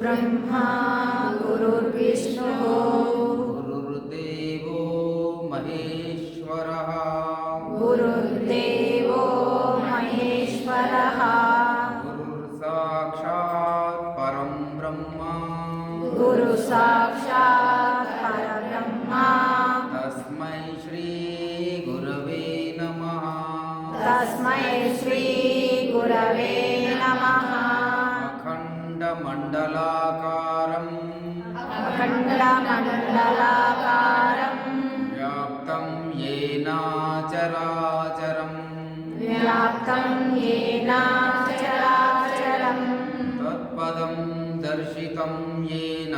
ब्रह्मा गुरुर्विष्णु गुरुर्देवो महेश्वरः गुरुर्देवो महेश्वरः गुरुर्साक्षात् परं ब्रह्म गुरुसाक्षात् परब्रह्मा तस्मै श्री गुरवे नमः तस्मै श्री गुरवे नमः अखण्डमण्डलाकारं व्याप्तं येन चराचरं तत्पदं दर्शितं येन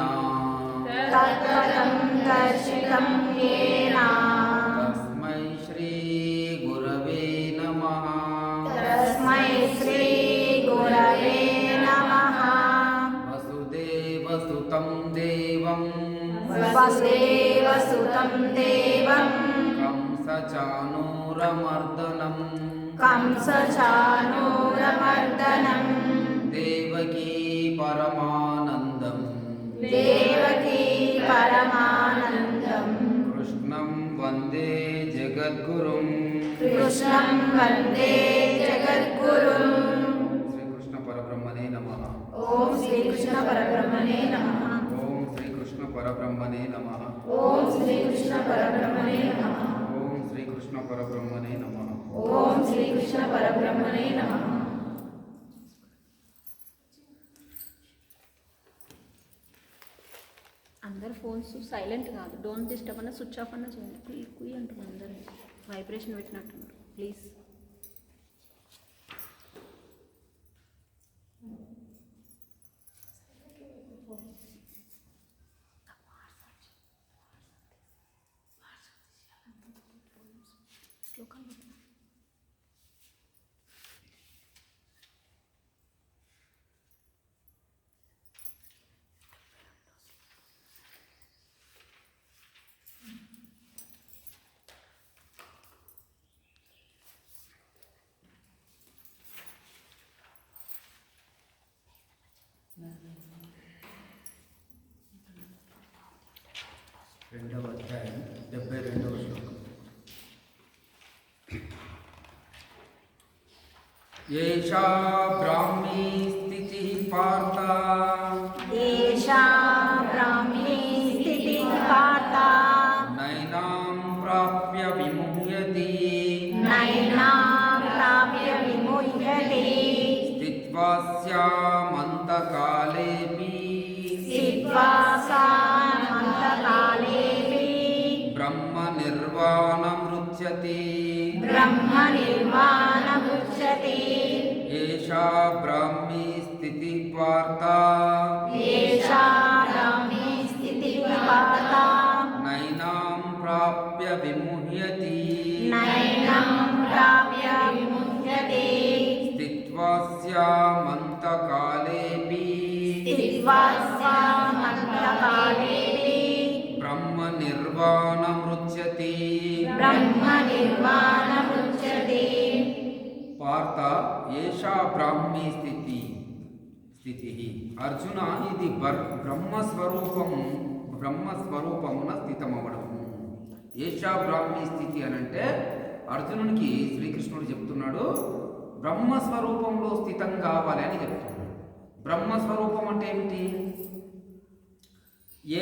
तस्मै श्री गुरवे नमः तस्मै श्री गुरवे नमः वसुदेवसुतं देवं वसुदेवसुतं देवं कंसचाणूरमर्दनं देवकी परमानन्दं कृष्णं वन्दे जगद्गुरुं कृष्णं वन्दे जगद्गुरुं श्रीकृष्ण परब्रह्मणे नमः ओम श्री कृष्ण परब्रह्मणे नमः ओम श्रीकृष्ण परब्रह्मणे नमः ओम श्री कृष्ण परब्रह्मणे नमः ओम श्रीकृष्ण परब्रह्मणे नमः ओम श्री कृष्ण परब्रह्मणे नमः అందరు ఫోన్స్ సైలెంట్ కాదు, డోంట్ డిస్టర్బ్ అన్న స్విచ్ ఆఫ్ అన్న చేయండి. కుయ్ కుయ్ అంటున్నారు, అందరూ వైబ్రేషన్ పెట్టినట్టున్నారు. ప్లీజ్ శ్లోకాలు రెండవ అధ్యాయం 72వ శ్లోకం. ఏషా బ్రాహ్మీ స్థితి పార్థ ఏషా బ్రాహ్మీ స్థితి పార్థ నైనాం ప్రాప్య విముహ్యతి స్థిత్వా స్యామంతకాలేపి బ్రహ్మ నిర్వాణమృచ్యతే ఏషా బ్రాహ్మీ స్థితి పార్థ నైనాం ప్రాప్య విముహ్యతి స్థిత్వా స్యామంతకాలేపి బ్రహ్మ నిర్వాణమృచ్యతే పార్థ ఏషా బ్రాహ్మీ స్థితి అర్జున, ఇది బ్రహ్మస్వరూపమున స్థితమవడము. ఏషా బ్రాహ్మీ స్థితి అనంటే అర్జునునికి శ్రీకృష్ణుడు చెప్తున్నాడు, బ్రహ్మస్వరూపంలో స్థితం కావాలి అని చెప్తున్నాడు. బ్రహ్మస్వరూపం అంటే ఏమిటి?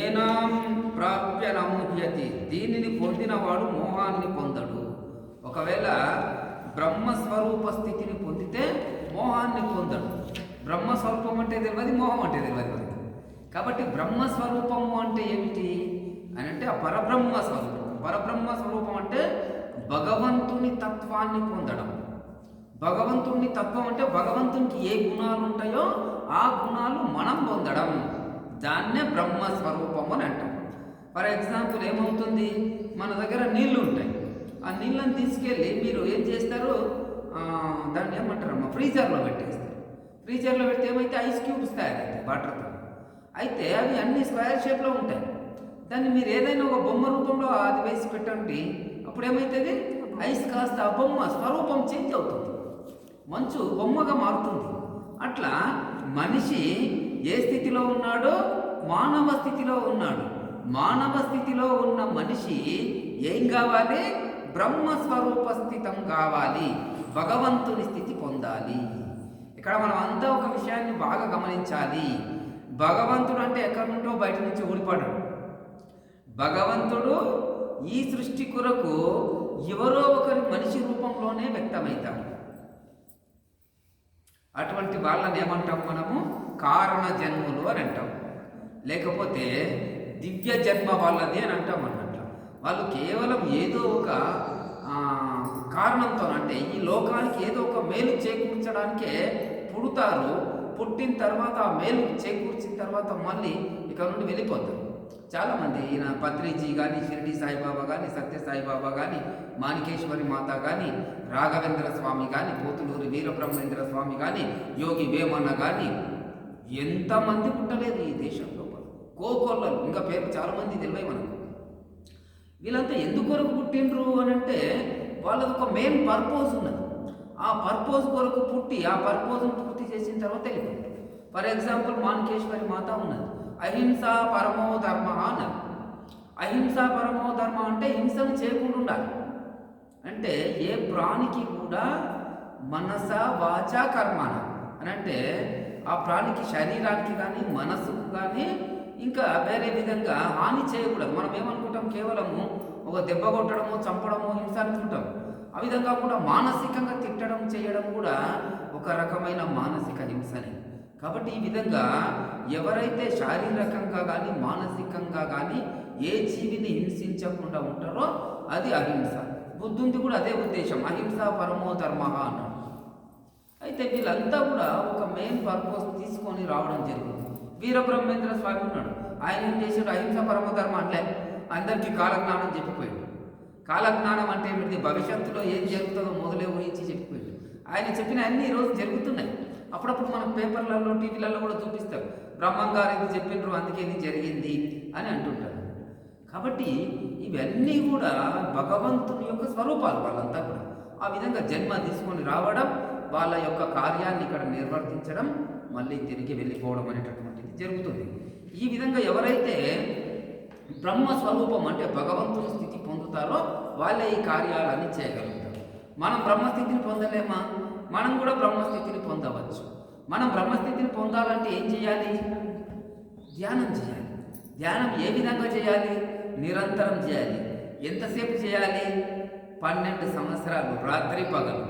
ఏనాం ప్రాప్య నముహ్యతి, దీనిని పొందినవాడు మోహాన్ని పొందడు. ఒకవేళ బ్రహ్మస్వరూప స్థితిని పొందితే మోహాన్ని పొందడు. బ్రహ్మస్వరూపం అంటే తెలియదు, మోహం అంటే తెలియదు. కాబట్టి బ్రహ్మస్వరూపము అంటే ఏమిటి అని అంటే ఆ పరబ్రహ్మ స్వరూపం. పరబ్రహ్మ స్వరూపం అంటే భగవంతుని తత్వాన్ని పొందడం. భగవంతుని తత్వం అంటే భగవంతునికి ఏ గుణాలు ఉంటాయో ఆ గుణాలు మనం పొందడం. దాన్నే బ్రహ్మస్వరూపం అని అంటాం. ఫర్ ఎగ్జాంపుల్ ఏమవుతుంది, మన దగ్గర నీళ్లు ఉంటాయి. ఆ నీళ్ళని తీసుకెళ్ళి మీరు ఏం చేస్తారు, దాన్ని ఏమంటారమ్మా, ఫ్రీజర్లో పెట్టేస్తారు. ఫ్రీజర్లో పెడితే ఏమైతే ఐస్ క్యూబ్స్ తయారవుతాయి వాటర్తో. అయితే అవి అన్ని స్క్వేర్ షేప్లో ఉంటాయి. దాన్ని మీరు ఏదైనా ఒక బొమ్మ రూపంలో అది వేసి పెట్టండి, అప్పుడు ఏమవుతుంది, ఐస్ కాస్త ఆ బొమ్మ స్వరూపం చేంజ్ అవుతుంది, మంచు బొమ్మగా మారుతుంది. అట్లా మనిషి ఏ స్థితిలో ఉన్నాడో మానవ స్థితిలో ఉన్నాడు. మానవ స్థితిలో ఉన్న మనిషి ఏం కావాలి, బ్రహ్మస్వరూప స్థితం కావాలి, భగవంతుని స్థితి పొందాలి. ఇక్కడ మనం అంతా ఒక విషయాన్ని బాగా గమనించాలి. భగవంతుడు అంటే ఎక్కడి నుండో బయట నుంచి ఊడిపడడు. భగవంతుడు ఈ సృష్టి కొరకు ఎవరో ఒకరి మనిషి రూపంలోనే వ్యక్తమవుతాడు. అటువంటి వాళ్ళని ఏమంటాం మనము, కారణ జన్ములు అని అంటాం. లేకపోతే దివ్య జన్మ వాళ్ళది అని అంటాం అన్నట్లు. వాళ్ళు కేవలం ఏదో ఒక కారణంతో, అంటే ఈ లోకానికి ఏదో ఒక మేలు చేకూర్చడానికే పుడతారు. పుట్టిన తర్వాత ఆ మేలు చేకూర్చిన తర్వాత మళ్ళీ ఇక్కడ నుండి వెళ్ళిపోతారు. చాలామంది ఈయన పత్రిజీ కానీ, షిరిడి సాయిబాబా కానీ, సత్య సాయిబాబా కానీ, మాణికేశ్వరి మాత కానీ, రాఘవేంద్ర స్వామి కానీ, పోతులూరి వీరబ్రహ్మేంద్ర స్వామి కానీ, యోగి వేమన్న కానీ, ఎంతమంది పుట్టలేదు ఈ దేశంలో. కోకొల్లలు, ఇంకా పేరు చాలామంది తెలివై మనకు. వీళ్ళంతా ఎందుకొరకు పుట్టిండ్రు అని అంటే వాళ్ళది ఒక మెయిన్ పర్పోజ్ ఉన్నది. ఆ పర్పోజ్ కొరకు పుట్టి ఆ పర్పోజ్ను పూర్తి చేసిన తర్వాత వెళ్ళిపోతారు. ఫర్ ఎగ్జాంపుల్ మాణికేశ్వరి మాత ఉన్నది, అహింస పరమో ధర్మ అన్నది. అహింస పరమో ధర్మ అంటే హింసను చేయకుండా ఉండాలి. అంటే ఏ ప్రాణికి కూడా మనస వాచ కర్మన అని అంటే ఆ ప్రాణికి శరీరానికి కానీ మనసుకు కానీ ఇంకా వేరే విధంగా హాని చేయకూడదు. మనం ఏమనుకుంటాం, కేవలము ఒక దెబ్బ కొట్టడము, చంపడము, హింస అనుకుంటాం. ఆ విధంగా కూడా మానసికంగా తిట్టడం చేయడం కూడా ఒక రకమైన మానసిక హింసనే. కాబట్టి ఈ విధంగా ఎవరైతే శారీరకంగా కానీ మానసికంగా కానీ ఏ జీవిని హింసించకుండా ఉంటారో అది అహింస. బుద్ధుంది కూడా అదే ఉద్దేశం, అహింస పరమో ధర్మ అన్నాడు. అయితే వీళ్ళంతా కూడా ఒక మెయిన్ పర్పస్ తీసుకొని రావడం జరిగింది. వీరబ్రహ్మేంద్ర స్వామి ఉన్నాడు, ఆయన ఏం చేశాడు, అహింస పరమధర్మ అంటే అందరికీ కాలజ్ఞానం చెప్పిపోయాడు. కాలజ్ఞానం అంటే ఏమిటి, భవిష్యత్తులో ఏం జరుగుతుందో మొదలే ఊహించి చెప్పిపోయాడు. ఆయన చెప్పిన అన్ని ఈరోజు జరుగుతున్నాయి. అప్పుడప్పుడు మనకు పేపర్లలో టీవీలలో కూడా చూపిస్తారు, బ్రహ్మంగారు ఇది చెప్పిండ్రు అందుకే ఇది జరిగింది అని అంటుంటారు. కాబట్టి ఇవన్నీ కూడా భగవంతుని యొక్క స్వరూపాలు. వాళ్ళంతా కూడా ఆ విధంగా జన్మ తీసుకొని రావడం, వాళ్ళ యొక్క కార్యాన్ని ఇక్కడ నిర్వర్తించడం, మళ్ళీ తిరిగి వెళ్ళిపోవడం అనేటటువంటిది జరుగుతుంది. ఈ విధంగా ఎవరైతే బ్రహ్మస్వరూపం అంటే భగవంతుని స్థితి పొందుతారో వాళ్ళే ఈ కార్యాలన్నీ చేయగలుగుతారు. మనం బ్రహ్మస్థితిని పొందలేమా? మనం కూడా బ్రహ్మస్థితిని పొందవచ్చు. మనం బ్రహ్మస్థితిని పొందాలంటే ఏం చేయాలి? ధ్యానం చేయాలి. ధ్యానం ఏ విధంగా చేయాలి? నిరంతరం చేయాలి. ఎంతసేపు చేయాలి? 12 సంవత్సరాలు రాత్రి పగలు.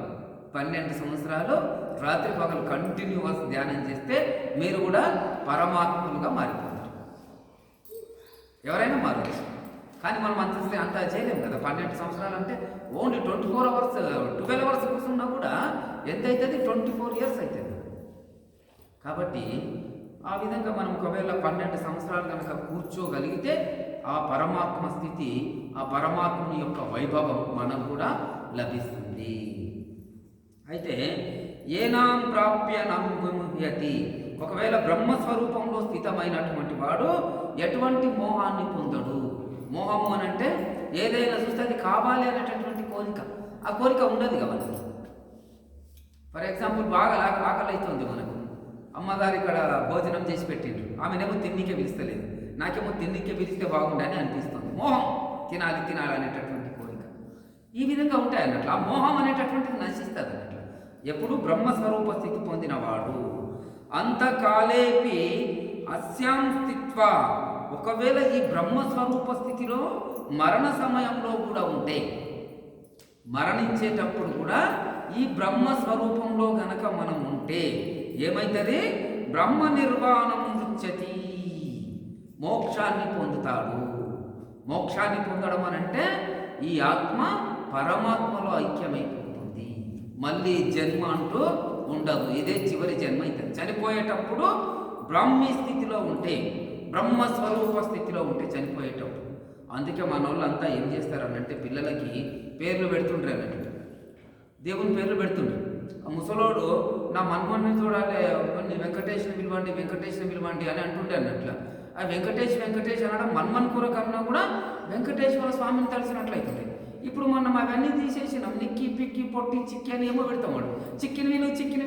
12 సంవత్సరాలు రాత్రి పగలు కంటిన్యూస్ ధ్యానం చేస్తే మీరు కూడా పరమాత్ములుగా మారిపోతారు. ఎవరైనా మారవచ్చు, కానీ మనం అంత చేయలేము కదా. 12 సంవత్సరాలు అంటే ఓన్లీ 24 అవర్స్ 12 అవర్స్ కూర్చున్నా కూడా ఎంత అవుతుంది? 24 ఇయర్స్ అవుతుంది. కాబట్టి ఆ విధంగా మనం ఒకవేళ 12 సంవత్సరాలు కనుక కూర్చోగలిగితే ఆ పరమాత్మ స్థితి, ఆ పరమాత్ముని యొక్క వైభవం మనకు కూడా లభిస్తుంది. అయితే ఏనాం ప్రాప్య నం విముహ్యతి, ఒకవేళ బ్రహ్మస్వరూపంలో స్థితమైనటువంటి వాడు ఎటువంటి మోహాన్ని పొందడు. మోహము అని అంటే ఏదైనా చూస్తే అది కావాలి అనేటటువంటి కోరిక, ఆ కోరిక ఉండదు కదా. ఫర్ ఎగ్జాంపుల్ బాగా ఆకలి అవుతుంది మనకు, అమ్మగారు ఇక్కడ భోజనం చేసి పెట్టిండ్రు, ఆమెనేమో తిన్నికే పిలుస్తలేదు, నాకేమో తిన్నికే పిలిస్తే బాగుండని అనిపిస్తుంది. మోహం, తినాలి అనేటటువంటి కోరిక. ఈ విధంగా ఉంటాయి అన్నట్లు. ఆ మోహం అనేటటువంటిది నశిస్తుంది అన్నట్లు. ఎప్పుడు బ్రహ్మస్వరూప స్థితి పొందినవాడు అంతకాలేపి అస్యాం స్థిత్వ, ఒకవేళ ఈ బ్రహ్మస్వరూప స్థితిలో మరణ సమయంలో కూడా ఉంటే, మరణించేటప్పుడు కూడా ఈ బ్రహ్మస్వరూపంలో గనక మనం ఉంటే ఏమైతుంది? బ్రహ్మ నిర్వాణం ముచ్చతి, మోక్షాన్ని పొందుతాడు. మోక్షాన్ని పొందడం అని అంటే ఈ ఆత్మ పరమాత్మలో ఐక్యమైపోతుంది. మళ్ళీ జన్మ అంటూ ఉండదు, ఇదే చివరి జన్మ అవుతుంది. చనిపోయేటప్పుడు బ్రాహ్మీ స్థితిలో ఉంటే, బ్రహ్మస్వరూప స్థితిలో ఉంటే చనిపోయేటప్పుడు. అందుకే మన వాళ్ళంతా ఏం చేస్తారనంటే పిల్లలకి పేర్లు పెడుతుండ్రు అన్నట్టు, దేవుని పేర్లు పెడుతుండ్రు. ఆ ముసలోడు నా మన్మోహన్ని చూడాలి, కొన్ని వెంకటేశ్వర పిలవండి, వెంకటేశ్వర పిలవండి అని అంటుండే అన్నట్లు. ఆ వెంకటేష్ అనడం మన్మన్ కూర కన్నా కూడా వెంకటేశ్వర స్వామిని తలిసినట్లయితుంది. ఇప్పుడు మనం అవన్నీ తీసేసినాం, నిక్కి పిక్కి పొట్టి చిక్కి అని ఏమో పెడతాం. చిక్కిన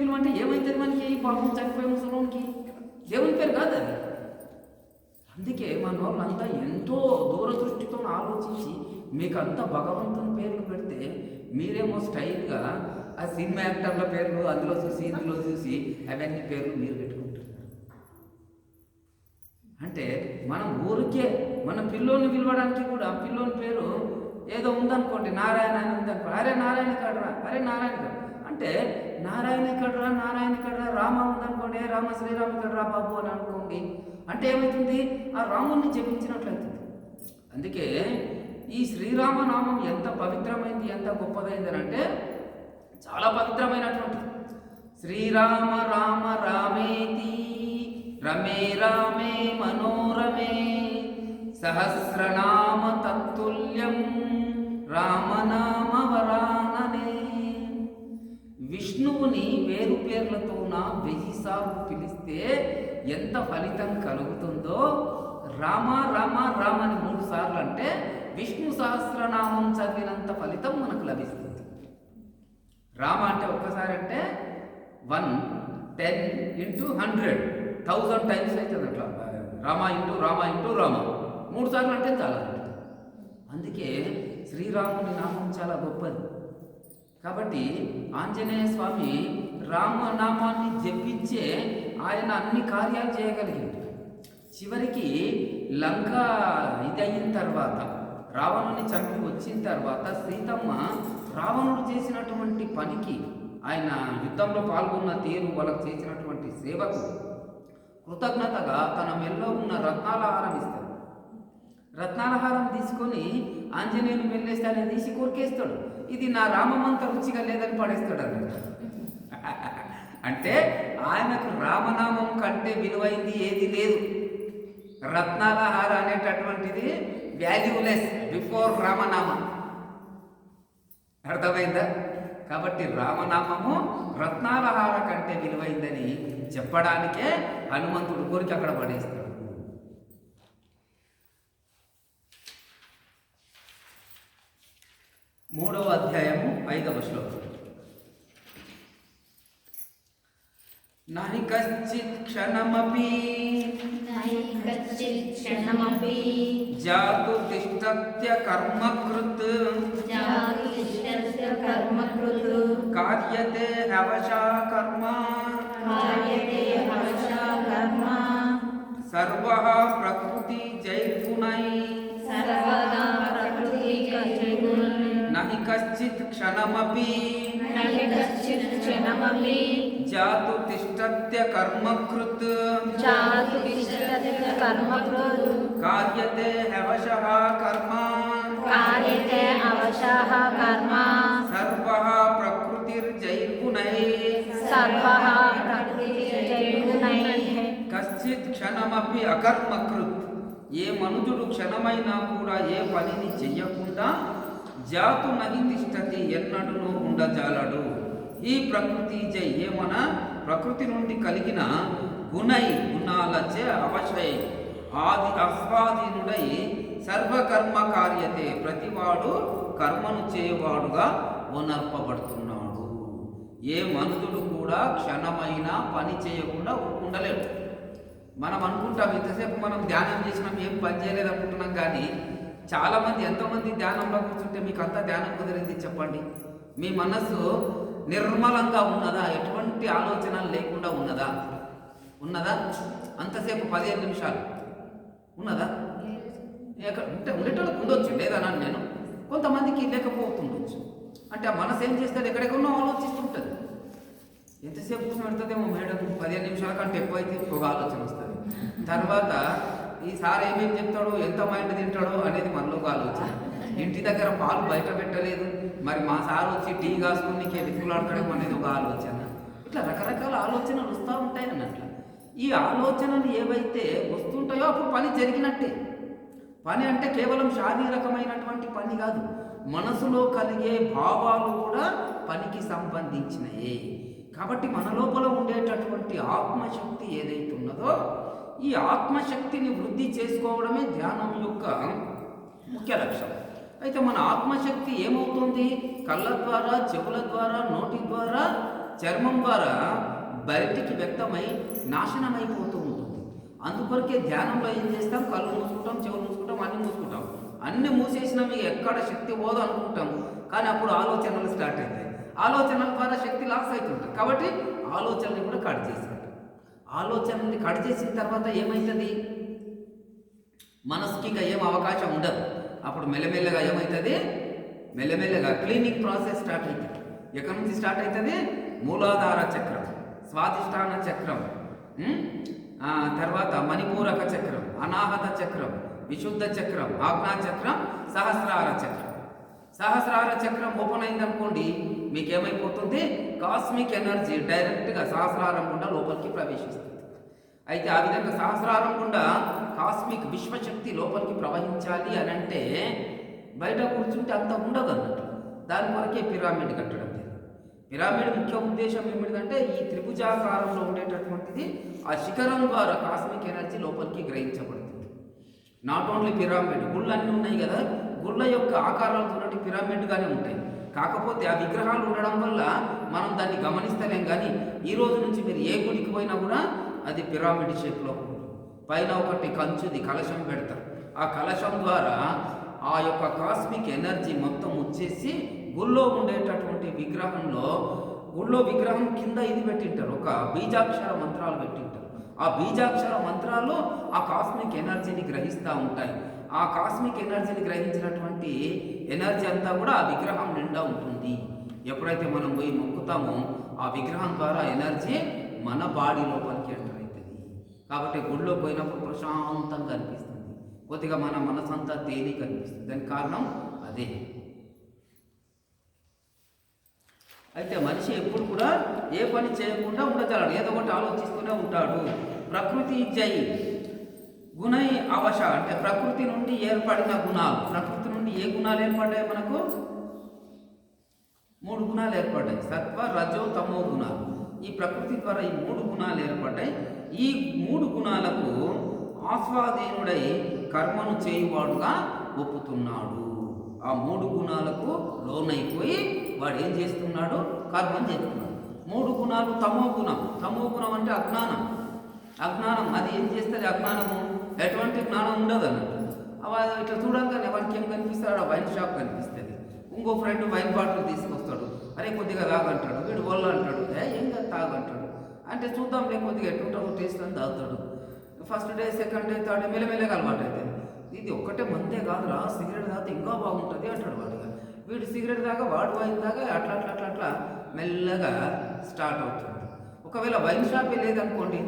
విలువ అంటే ఏమవుతుంది మనకి? పాపం చనిపోయే ముసలోనికి దేవుని పేరు కాదు అది. అందుకే మన వాళ్ళంతా ఎంతో దూరదృష్టితో ఆలోచించి మీకు అంతా భగవంతుని పేర్లు పెడితే మీరేమో స్టైల్గా ఆ సినిమా యాక్టర్ల పేర్లు అందులో చూసి ఇందులో చూసి అవన్నీ పేర్లు మీరు పెట్టుకుంటున్నారు. అంటే మనం ఊరికే మన పిల్లోని పిలవడానికి కూడా పిల్లోని పేరు ఏదో ఉందనుకోండి, నారాయణ అని ఉందనుకో, అరే నారాయణ కడరా, అరే నారాయణ కడ అంటే నారాయణ కడరా, రామ ఉందనుకోండి, రామ శ్రీరామ కడరా బాబు అని అనుకోండి. అంటే ఏమవుతుంది? ఆ రాముని జపించినట్లయితుంది. అందుకే ఈ శ్రీరామనామం ఎంత పవిత్రమైంది, ఎంత గొప్పదైంది అంటే చాలా పవిత్రమైనటువంటిది. శ్రీరామ రామ రామేతి రమే రామే మనోరమే సహస్రనామ తత్తుల్యం రామనామ వరాననే. విష్ణువుని వేరు పేర్లతోన 1000 సార్లు పిలిస్తే ఎంత ఫలితం కలుగుతుందో, రామ రామ రామని 3 సార్లు అంటే విష్ణు సహస్రనామం చదివినంత ఫలితం మనకు లభిస్తుంది. రామ అంటే ఒక్కసారి అంటే 1 10 × 100 1000 టైమ్స్ అవుతుంది అట్లా. రామ ఇంటూ 3 సార్లు అంటే చాలా. అందుకే శ్రీరాముని నామం చాలా గొప్పది. కాబట్టి ఆంజనేయ స్వామి రామనామాన్ని జపించే ఆయన అన్ని కార్యాలు చేయగలిగింది. చివరికి లంక ఇదయిన తర్వాత, రావణుని చంపి వచ్చిన తర్వాత సీతమ్మ రావణుడు చేసినటువంటి పనికి, ఆయన యుద్ధంలో పాల్గొన్న తీరు, వాళ్ళకు చేసినటువంటి సేవకు కృతజ్ఞతగా తన మెల్లో ఉన్న రత్నాల హారం ఇస్తాడు. రత్నాల హారం తీసుకొని ఆంజనేయుని మెల్లేస్తే ఆయన తీసి కొరికేస్తాడు. ఇది నా రామమంత రుచిగా లేదని పడేస్తాడు అన్నమాట. అంటే ఆయనకు రామనామం కంటే విలువైంది ఏది లేదు. రత్నాల హార అనేటటువంటిది వాల్యూలెస్ బిఫోర్ రామనామం. అర్థమైందా? కాబట్టి రామనామము రత్నాల హార కంటే విలువైందని చెప్పడానికే హనుమంతుడు కోరిక అక్కడ పడేస్తాడు. 3వ అధ్యాయము 5వ శ్లోకం. నహి కశ్చిత్ క్షణమపి జాతు తిష్టత్య కర్మకృత్ కార్యతే హవశా కర్మ సర్వః ప్రకృతి జైర్గుణై నహి కశ్చిత్ క్షణమపి జాతు తిష్టత్య కర్మకృత్ కార్యతే హవశః కర్మ సర్వః ప్రకృతిర్జైర్గుణై కశ్చిత్ క్షణమపి అకర్మకృత్. ఏ మనుజుడు క్షణమైనా కూడా ఏ పనిని చెయ్యకుండా జాతు నహి తిష్టతి, ఎన్నడూ ఉండజాలడు. ఈ ప్రకృతి జై, ఏమన ప్రకృతి నుండి కలిగిన గుణై, గుణాలచే అవశై ఆది అస్వాధీనుడై సర్వకర్మ కార్యతే, ప్రతివాడు కర్మను చేయవాడుగా ఉనర్పబడుతున్నాడు. ఏ మనుషుడు కూడా క్షణమైనా పని చేయకుండా ఉండలేడు. మనం అనుకుంటాం ఇంతసేపు మనం ధ్యానం చేసినాం, ఏం పని చేయలేదు అనుకుంటున్నాం. కానీ చాలామంది, ఎంతోమంది ధ్యానంలో కూర్చుంటే మీకు అంతా ధ్యానం కుదిరింది చెప్పండి? మీ మనస్సు నిర్మలంగా ఉన్నదా? ఎటువంటి ఆలోచనలు లేకుండా ఉన్నదా? అంతసేపు 15 నిమిషాలు ఉన్నదా? అంటే ఉండేటోళ్ళకి ఉండొచ్చు, లేదన్నాను నేను. కొంతమందికి లేకపోతుండొచ్చు. అంటే ఆ మనసు ఏం చేస్తుంది? ఎక్కడెక్కడో ఆలోచిస్తుంటుంది. ఎంతసేపు పెడుతుందేమో మేడం, 15 నిమిషాల కంటే ఎక్కువైతే ఒక ఆలోచన వస్తుంది. తర్వాత ఈసారి ఏమేమి చెప్తాడో, ఎంత మైండ్ తింటాడో అనేది మనలో ఒక ఆలోచన. ఇంటి దగ్గర పాలు బయట పెట్టలేదు, మరి మా సార్ వచ్చి టీ కాసుకుని వెతుకులాడతాడేమో అనేది ఒక ఆలోచన. ఇట్లా రకరకాల ఆలోచనలు వస్తూ ఉంటాయి అన్నట్లు. ఈ ఆలోచనలు ఏవైతే వస్తుంటాయో అప్పుడు పని జరిగినట్టే. పని అంటే కేవలం శారీరకమైనటువంటి పని కాదు, మనసులో కలిగే భావాలు కూడా పనికి సంబంధించినయే. కాబట్టి మన లోపల ఉండేటటువంటి ఆత్మశక్తి ఏదైతే ఉన్నదో ఈ ఆత్మశక్తిని వృద్ధి చేసుకోవడమే ధ్యానం యొక్క ముఖ్య లక్ష్యం. అయితే మన ఆత్మశక్తి ఏమవుతుంది? కళ్ళ ద్వారా, చెవుల ద్వారా, నోటి ద్వారా, చర్మం ద్వారా బయటికి వ్యక్తమై నాశనమైపోతూ ఉంటుంది. అందుకొరకే ధ్యానంలో ఏం చేస్తాం? కళ్ళు మూసుకుంటాం, చెవులు మూసుకుంటాం, అన్నీ మూసుకుంటాం. అన్నీ మూసేసినా మీకు ఎక్కడ శక్తి పోదో అనుకుంటాం, కానీ అప్పుడు ఆలోచనలు స్టార్ట్ అవుతాయి. ఆలోచనల ద్వారా శక్తి లాస్ అవుతుంటుంది. కాబట్టి ఆలోచనని కూడా కట్ చేసేయాలి. ఆలోచనని కట్ చేసిన తర్వాత ఏమవుతుంది? మనసుకి ఇంకా ఏం అవకాశం ఉండదు. అప్పుడు మెల్లమెల్లగా ఏమవుతుంది? మెల్లమెల్లగా క్లీనింగ్ ప్రాసెస్ స్టార్ట్ అవుతుంది. ఎక్కడి నుంచి స్టార్ట్ అవుతుంది? మూలాధార చక్రం, స్వాధిష్టాన చక్రం, తర్వాత మణిపూరక చక్రం, అనాహత చక్రం, విశుద్ధ చక్రం, ఆజ్ఞా చక్రం, సహస్రార చక్రం. సహస్రార చక్రం ఓపెన్ అయిందనుకోండి, మీకేమైపోతుంది? కాస్మిక్ ఎనర్జీ డైరెక్ట్గా సహస్రారం గుండా లోపలికి ప్రవేశిస్తుంది. అయితే ఆ విధంగా సహస్రారం గుండా కాస్మిక్ విశ్వశక్తి లోపలికి ప్రవహించాలి అని అంటే బయట కూర్చుంటే అంత ఉండదు అన్నట్టు. దాని కొరకే పిరామిడ్ కట్టడం. పిరామిడ్ ముఖ్య ఉద్దేశం ఏమిటంటే ఈ త్రిభుజాకారంలో ఉండేటటువంటిది ఆ శిఖరం ద్వారా కాస్మిక్ ఎనర్జీ లోపలికి గ్రహించబడుతుంది. నాట్ ఓన్లీ పిరామిడ్, గుళ్ళు అన్నీ ఉన్నాయి కదా, గుళ్ళ యొక్క ఆకారాలు చూడండి పిరామిడ్గానే ఉంటాయి. కాకపోతే ఆ విగ్రహాలు ఉండడం వల్ల మనం దాన్ని గమనిస్తలేం. కానీ ఈ రోజు నుంచి మీరు ఏ గుడికి పోయినా కూడా అది పిరామిడ్ షేప్లో పైన ఒకటి కంచుది కలశం పెడతారు. ఆ కలశం ద్వారా ఆ యొక్క కాస్మిక్ ఎనర్జీ మొత్తం వచ్చేసి గుళ్ళో ఉండేటటువంటి విగ్రహంలో, గుళ్ళో విగ్రహం కింద ఇది పెట్టింటారు, ఒక బీజాక్షర మంత్రాలు పెట్టింటారు. ఆ బీజాక్షర మంత్రాలు ఆ కాస్మిక్ ఎనర్జీని గ్రహిస్తూ ఉంటాయి. ఆ కాస్మిక్ ఎనర్జీని గ్రహించినటువంటి ఎనర్జీ అంతా కూడా ఆ విగ్రహం నిండా ఉంటుంది. ఎప్పుడైతే మనం పోయి మొక్కుతామో ఆ విగ్రహం ద్వారా ఎనర్జీ మన బాడీ లోపలికి ఎంటర్ అవుతుంది. కాబట్టి గుళ్ళో పోయినప్పుడు ప్రశాంతంగా అనిపిస్తుంది, కొద్దిగా మన మనసంతా తేలిక అనిపిస్తుంది. దానికి కారణం అదే. అయితే మనిషి ఎప్పుడు కూడా ఏ పని చేయకుండా ఉండగలడు, ఏదో ఒకటి ఆలోచిస్తూనే ఉంటాడు. ప్రకృతి జై గుణై అవశ అంటే ప్రకృతి నుండి ఏర్పడిన గుణాలు. ప్రకృతి నుండి ఏ గుణాలు ఏర్పడ్డాయి? మనకు 3 గుణాలు ఏర్పడ్డాయి, సత్వ, రజో, తమో గుణాలు. ఈ ప్రకృతి ద్వారా ఈ 3 గుణాలు ఏర్పడ్డాయి. ఈ 3 గుణాలకు ఆస్వాదీనుడై కర్మను చేయువాడుగా ఒప్పుతున్నాడు. ఆ 3 గుణాలకు లోనైపోయి వాడు ఏం చేస్తున్నాడు? కర్మను చేస్తున్నాడు. 3 గుణాలు తమో గుణం. తమో గుణం అంటే అజ్ఞానం. అజ్ఞానం అది ఏం చేస్తుంది? అజ్ఞానము ఎటువంటి జ్ఞానం ఉండదు అన్నట్టు. ఇట్లా చూడంగానే వాడికి ఏం కనిపిస్తాడు? వైన్ షాప్ కనిపిస్తుంది. ఇంకో ఫ్రెండ్ వైన్ బాటిల్ తీసుకొస్తాడు, అరే కొద్దిగా తాగంటాడు, వీడు వల్ల అంటాడు, ఏం కాదు తాగంటాడు. అంటే చూద్దాం లే కొద్దిగా ఎట్టుంటాడు టేస్ట్ అని తాగుతాడు. First day, second day, third day మెల్లమెల్లగా అలవాటు అవుతుంది. ఇది ఒక్కటే మందే కాదురా, సిగరెట్ తాగితే ఇంకా బాగుంటుంది అంటాడు వాడిగా. వీడు సిగరెట్ దాకా వాడు వైన్ దాకా అట్లా అట్లా అట్లా అట్లా మెల్లగా స్టార్ట్ అవుతుంది. ఒకవేళ వైన్ షాపే లేదనుకోండి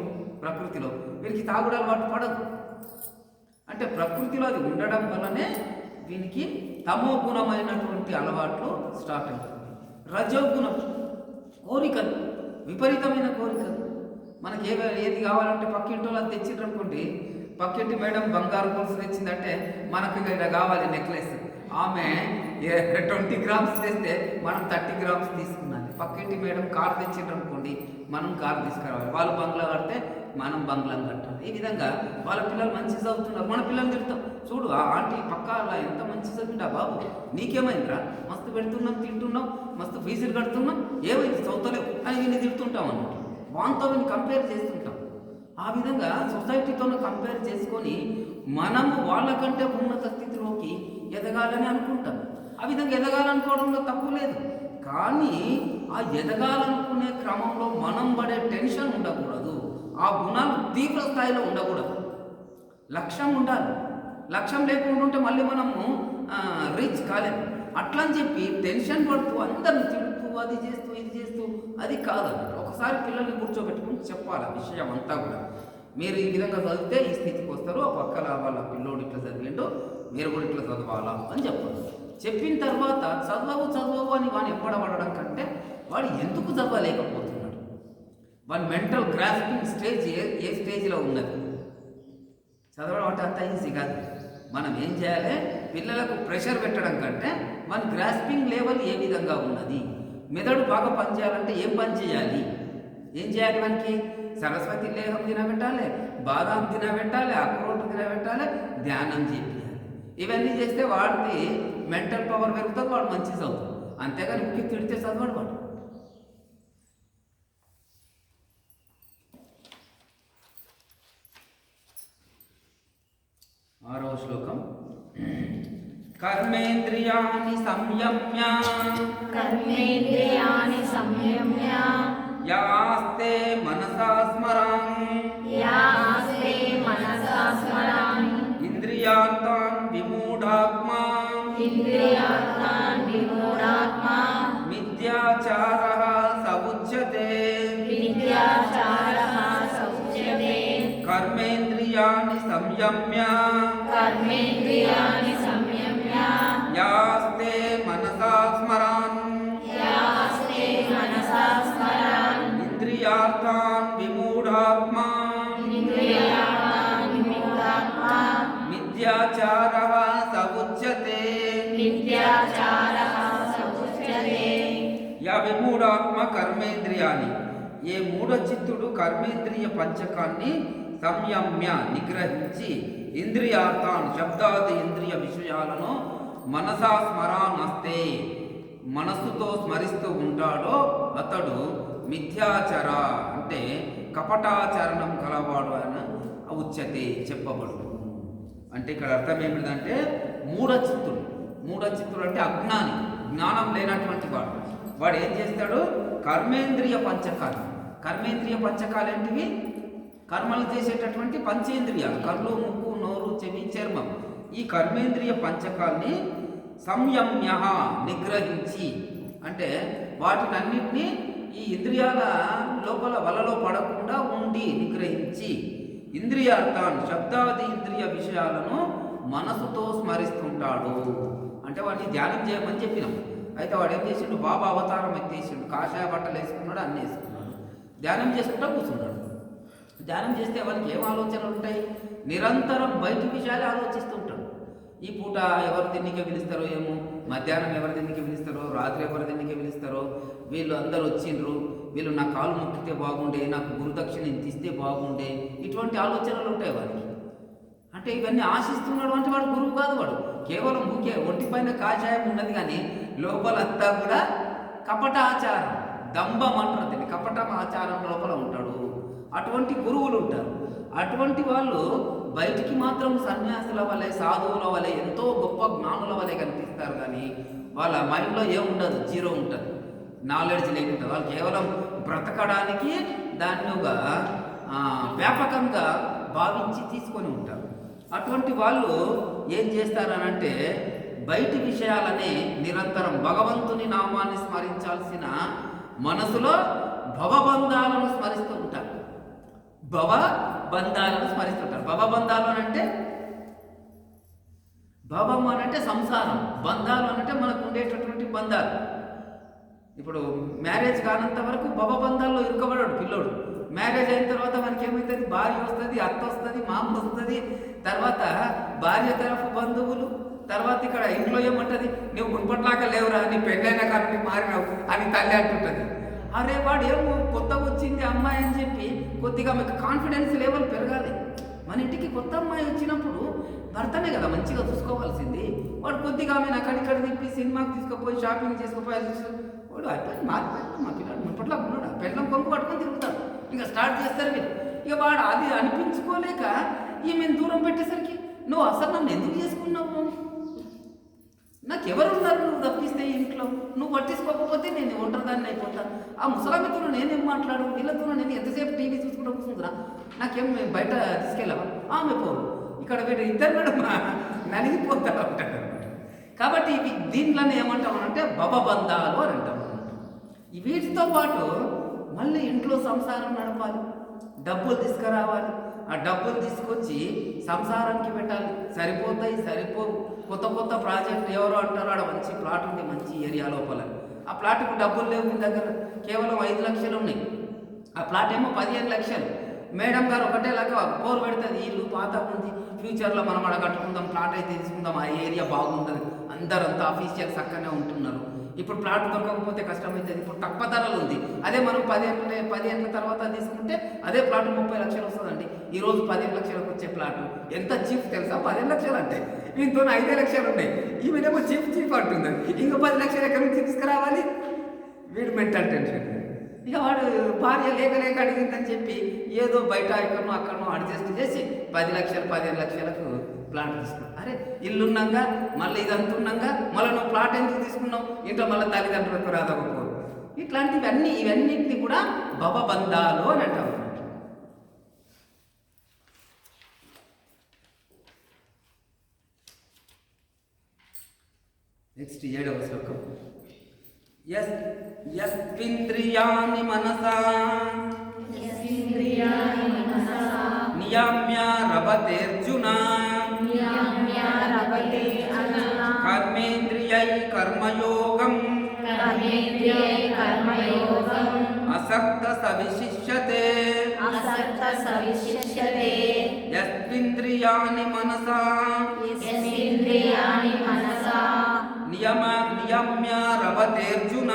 ప్రకృతిలో, వీరికి తాగుడు అలవాటు పడదు. అంటే ప్రకృతిలో అది ఉండడం వల్లనే వీనికి తమో గుణమైనటువంటి అలవాట్లు స్టార్ట్ అవుతుంది. రజోగుణం కోరికలు, విపరీతమైన కోరికలు. మనకి ఏది కావాలంటే పక్కింటి వాళ్ళు అది తెచ్చిండ్రు అనుకోండి, పక్కింటి మేడం బంగారు గొలుసు తెచ్చిందంటే మనకు ఇలా కావాలి నెక్లెస్. ఆమె 20 గ్రామ్స్ తెస్తే మనం 30 గ్రామ్స్ తీసుకున్నాలి. పక్కింటి మేడం కారు తెచ్చిండ్రు అనుకోండి, మనం కారు తీసుకురావాలి. వాళ్ళు బంగ్లా కడితే మనం బంగ్లా కట్టాలి. ఈ విధంగా వాళ్ళ పిల్లలు మంచి చదువుతున్నారు, మన పిల్లలు తిడతాం. చూడు ఆ ఆంటీ పక్క అలా ఎంత మంచి చదివిండా బాబు, నీకేమైందిరా, మస్తు పెడుతున్నాం, తింటున్నాం, మస్తు ఫీజులు కడుతున్నాం, ఏమైంది చదువుతలేవు అని వీళ్ళు తిడుతుంటాం అన్నమాట. వాంతో వీళ్ళు కంపేర్ చేస్తుంటాం. ఆ విధంగా సొసైటీతో కంపేర్ చేసుకొని మనము వాళ్ళకంటే ఉన్నత స్థితిలోకి ఎదగాలని అనుకుంటాం. ఆ విధంగా ఎదగాలనుకోవడంలో తప్పు లేదు. కానీ ఆ ఎదగాలనుకునే క్రమంలో మనం పడే టెన్షన్ ఉండకూడదు. ఆ గుణాలు తీవ్ర స్థాయిలో ఉండకూడదు. లక్ష్యం ఉండాలి. లక్ష్యం లేకుండా ఉంటే మళ్ళీ మనము రీచ్ కాలేము. అట్లా అని చెప్పి టెన్షన్ పడుతూ అందరిని తిడుతూ అది చేస్తూ ఇది చేస్తూ అది కాదన్నమాట. ఒకసారి పిల్లల్ని కూర్చోబెట్టుకుని చెప్పాలి విషయం అంతా కూడా. మీరు ఈ విధంగా చదివితే ఈ స్థితికి వస్తారు, ఆ పక్కన వాళ్ళ పిల్లోడు ఇట్లా చదివిండో మీరు కూడా ఇట్లా చదవాలా అని చెప్పాలి. చెప్పిన తర్వాత చదవవు అని వాడిని ఎప్పడబడడం కంటే వాడు ఎందుకు చదవలేకపోతున్నాడు, వన్ మెంటల్ గ్రాస్పింగ్ స్టేజ్ ఏ స్టేజ్లో ఉన్నది. చదవడం అంటే అంత ఈజీ కాదు. మనం ఏం చేయాలి, పిల్లలకు ప్రెషర్ పెట్టడం కంటే మన గ్రాస్పింగ్ లెవెల్ ఏ విధంగా ఉన్నది, మెదడు బాగా పనిచేయాలంటే ఏం పని చేయాలి, ఏం చేయాలి, మనకి సరస్వతి లేహం తినబెట్టాలి, బాదాం తినబెట్టాలి, అక్రోట్ తినబెట్టాలి, ధ్యానం చేయాలి. ఇవన్నీ చేస్తే వాడికి మెంటల్ పవర్ పెరుగుతుంది, వాడు మంచి చదువుతుంది. అంతేగాని ఇంటికి తిడితే చదవడు వాడు. ఆరవ శ్లోకం. కర్మేంద్రియాణి సంయమ్య కర్మేంద్రియాణి సంయమ్య యాస్తే మనసా స్మరామి యాస్తే మనసా స్మరామి ఇంద్రియార్థాన్ విమూఢాత్మా ఇంద్రియార్థాన్ విమూఢాత్మా మిథ్యాచారః సముచ్యతే విద్యాచారః సముచ్యతే కర్మేంద్రియాణి సంయమ్య కర్మేంద్రియాణి సంయమ్య యాస్తే మనసా స్మరాన్ యాస్తే మనసా స్మరాన్ ఇంద్రియార్థాన్ విమూఢాత్మా ఇంద్రియార్థాన్ విమూఢాత్మా మిథ్యాచారః సముచ్యతే విద్యాచారః సముచ్యతే. యా విమూఢాత్మ కర్మేంద్రియాన్ని, ఏ మూఢచిత్తుడు కర్మేంద్రియ పంచకాన్ని సంయమ్య నిగ్రహించి ఇంద్రియార్థాన్ శబ్దాది ఇంద్రియ విషయాలను మనసా స్మరానస్తే మనస్సుతో స్మరిస్తూ ఉంటాడో అతడు మిథ్యాచర అంటే కపటాచరణం కలవాడు అని ఉచ్యతే చెప్పబడు. అంటే ఇక్కడ అర్థం ఏమిటంటే మూఢచిత్తుడు అంటే అజ్ఞాని, జ్ఞానం లేనటువంటి వాడు ఏం చేస్తాడు, కర్మేంద్రియ పంచకాలు ఏంటివి, కర్మలు చేసేటటువంటి పంచేంద్రియాలు, కళ్ళు, ముక్కు, నోరు, చెవి, చర్మం. ఈ కర్మేంద్రియ పంచకాల్ని సంయమ్య నిగ్రహించి, అంటే వాటినన్నిటినీ ఈ ఇంద్రియాల లోపల వలలో పడకుండా ఉండి నిగ్రహించి ఇంద్రియార్థాన్ శబ్దాది ఇంద్రియ విషయాలను మనసుతో స్మరిస్తుంటాడు. అంటే వాటిని ధ్యానం చేయమని చెప్పినాం. అయితే వాడు ఏం చేసిండు, బాబా అవతారం ఎత్తేసిండు, కాషాయ బట్టలు వేసుకున్నాడు, అన్నీ వేసుకున్నాడు, ధ్యానం చేసుకుంటూ కూర్చున్నాడు. ధ్యానం చేస్తే వానికి ఏం ఆలోచనలు ఉంటాయి, నిరంతరం బయట విషయాలే ఆలోచిస్తుంటాడు. ఈ పూట ఎవరు తిన్నికే పిలుస్తారో ఏమో, మధ్యాహ్నం ఎవరు తిన్నికే పిలుస్తారో, రాత్రి ఎవరు తిన్నికే పిలుస్తారో, వీళ్ళు అందరూ వచ్చిండ్రు, వీళ్ళు నా కాలు మొక్కితే బాగుండే, నాకు గురుదక్షిణ ఇంత ఇస్తే బాగుండే, ఇటువంటి ఆలోచనలు ఉంటాయి వాడికి. అంటే ఇవన్నీ ఆశిస్తున్నాడు అంటే వాడు గురువు కాదు, వాడు కేవలం ఊకే ఒంటిపైన కాషాయం ఉన్నది కానీ లోపలంతా కూడా కపటాచారం, దంభం అంటారు దీన్ని, కపటం ఆచారం లోపల ఉంటాడు. అటువంటి గురువులు ఉంటారు. అటువంటి వాళ్ళు బయటికి మాత్రం సన్యాసుల వలె, సాధువుల వలె, ఎంతో గొప్ప జ్ఞానుల వలె కనిపిస్తారు కానీ వాళ్ళ మైండ్లో ఏముండదు, జీరో ఉంటుంది, నాలెడ్జ్ లేకుంటుంది. వాళ్ళు కేవలం బ్రతకడానికి దాన్ని ఒక వ్యాపకంగా భావించి తీసుకొని ఉంటారు. అటువంటి వాళ్ళు ఏం చేస్తారనంటే బయటి విషయాలనే నిరంతరం భగవంతుని నామాన్ని స్మరించాల్సిన మనసులో భవబంధాలను స్మరిస్తూ ఉంటారు. భవబంధాలు అంటే భవం అనంటే సంసారం, బంధాలు అనంటే మనకు ఉండేటటువంటి బంధాలు. ఇప్పుడు మ్యారేజ్ కానంత వరకు భవబంధాల్లో ఇరుకబడాడు పిల్లోడు. మ్యారేజ్ అయిన తర్వాత మనకి ఏమవుతుంది, భార్య వస్తుంది, అత్త వస్తుంది, మామ వస్తుంది, తర్వాత భార్య తరఫు బంధువులు, తర్వాత ఇక్కడ ఇంట్లో ఏమంటుంది, నువ్వు మున్పట్లాగా లేవురా, నీ పెళ్ళైనా కాబట్టి మారినావు అని తల్లి అంటుంటుంది. అరే వాడు ఏమో కొత్త వచ్చింది అమ్మాయి అని చెప్పి కొద్దిగా మీకు కాన్ఫిడెన్స్ లెవెల్ పెరగాలి. మన ఇంటికి కొత్త అమ్మాయి వచ్చినప్పుడు భర్తనే కదా మంచిగా చూసుకోవాల్సింది. వాడు కొద్దిగా ఆమెను అక్కడిక్కడ తిప్పి సినిమాకి తీసుకుపోయి షాపింగ్ చేసుకుపోయి వాడు అయిపోయింది, మారిపోయాడు, మా పిల్లడు ముప్పట్లా ఉన్నాడు, పెళ్ళం కొంగు పట్టుకొని తిరుగుతాడు, ఇక స్టార్ట్ చేస్తారు వీళ్ళు. ఇక వాడు అది అనిపించుకోలేక ఈమెను దూరం పెట్టేసరికి నువ్వు అసలు నన్ను ఎందుకు చేసుకున్నావు, నాకెవరున్నారు నువ్వు తప్పిస్తే ఇంట్లో, నువ్వు పట్టించుకోకపోతే నేను ఒంటరిదాన్ని అయిపోతాను. ఆ ముసలామితో నేనేం మాట్లాడు, వీళ్ళతో నేను ఎంతసేపు టీవీ చూసుకుంటూ కూర్చుంటున్నా, నాకేం బయట తీసుకెళ్ళావా, ఆమె పోరు, ఇక్కడ వీడు ఇద్దరు కూడా నలిగిపోతా ఉంటాడు అనమాట. కాబట్టి ఇవి దీంట్లోనే ఏమంటామనంటే భవబంధాలు అని అంటాం. వీటితో పాటు మళ్ళీ ఇంట్లో సంసారం నడపాలి, డబ్బులు తీసుకురావాలి, ఆ డబ్బులు తీసుకొచ్చి సంసారానికి పెట్టాలి. సరిపోవు, కొత్త ప్రాజెక్ట్ ఎవరో అంటారో ఆడ మంచి ప్లాట్ ఉంది, మంచి ఏరియా లోపల, ఆ ప్లాట్కు డబ్బులు లేవు, మీ దగ్గర కేవలం 5 లక్షలు ఉన్నాయి. ఆ ప్లాట్ ఏమో 15 లక్షలు. మేడం గారు ఒకటేలాగా పోరు పెడుతుంది, ఇల్లు పాత ఉంది, ఫ్యూచర్లో మనం అక్కడ కట్టుకుందాం, ప్లాట్ అయితే తీసుకుందాం, ఆ ఏరియా బాగుంటుంది, అందరంతా ఆఫీషియల్స్ అక్కడనే ఉంటున్నారు, ఇప్పుడు ప్లాట్ దొరకకపోతే కష్టమవుతుంది, ఇప్పుడు తక్కువ ధరలు ఉంది. అదే మనం 10 ఏళ్ళ తర్వాత తీసుకుంటే అదే ప్లాట్ 30 లక్షలు వస్తుందండి. ఈరోజు 15 లక్షలకు వచ్చే ప్లాట్ ఎంత చీప్ తెలుసా? 15 లక్షలు అంటే దీంతో 5 లక్షలు ఉన్నాయి. ఈమెనేమో చీప్ అంటుంది. ఇంకా 10 లక్షలు ఎక్కడి నుంచి తీసుకురావాలి? వీడు మెంటల్ టెన్షన్. ఇక వాడు భార్య లేక అడిగిందని చెప్పి ఏదో బయట ఎక్కడనో అక్కడనో అడ్జస్ట్ చేసి 10 లక్షలు 15 లక్షలకు ప్లాట్ తీసుకున్నావు. అరే ఇల్లున్నాగా మళ్ళీ ఇదంతా ఉన్నాగా మళ్ళీ నువ్వు ప్లాట్ ఎందుకు తీసుకున్నావు? ఇంట్లో మళ్ళీ తల్లిదండ్రులకు రాదకపోరు. ఇవన్నిటిని కూడా భవబంధాలు అని అంటారు. నెక్స్ట్ 7వ శ్లోకం. యస్వింద్రియాణి మనసా నియామ్య రభతేర్జున కర్మేంద్రియై కర్మయోగం అసక్త సవిశిష్యతే. యస్వింద్రియాణి మనసా నియమ్య రభతేర్జున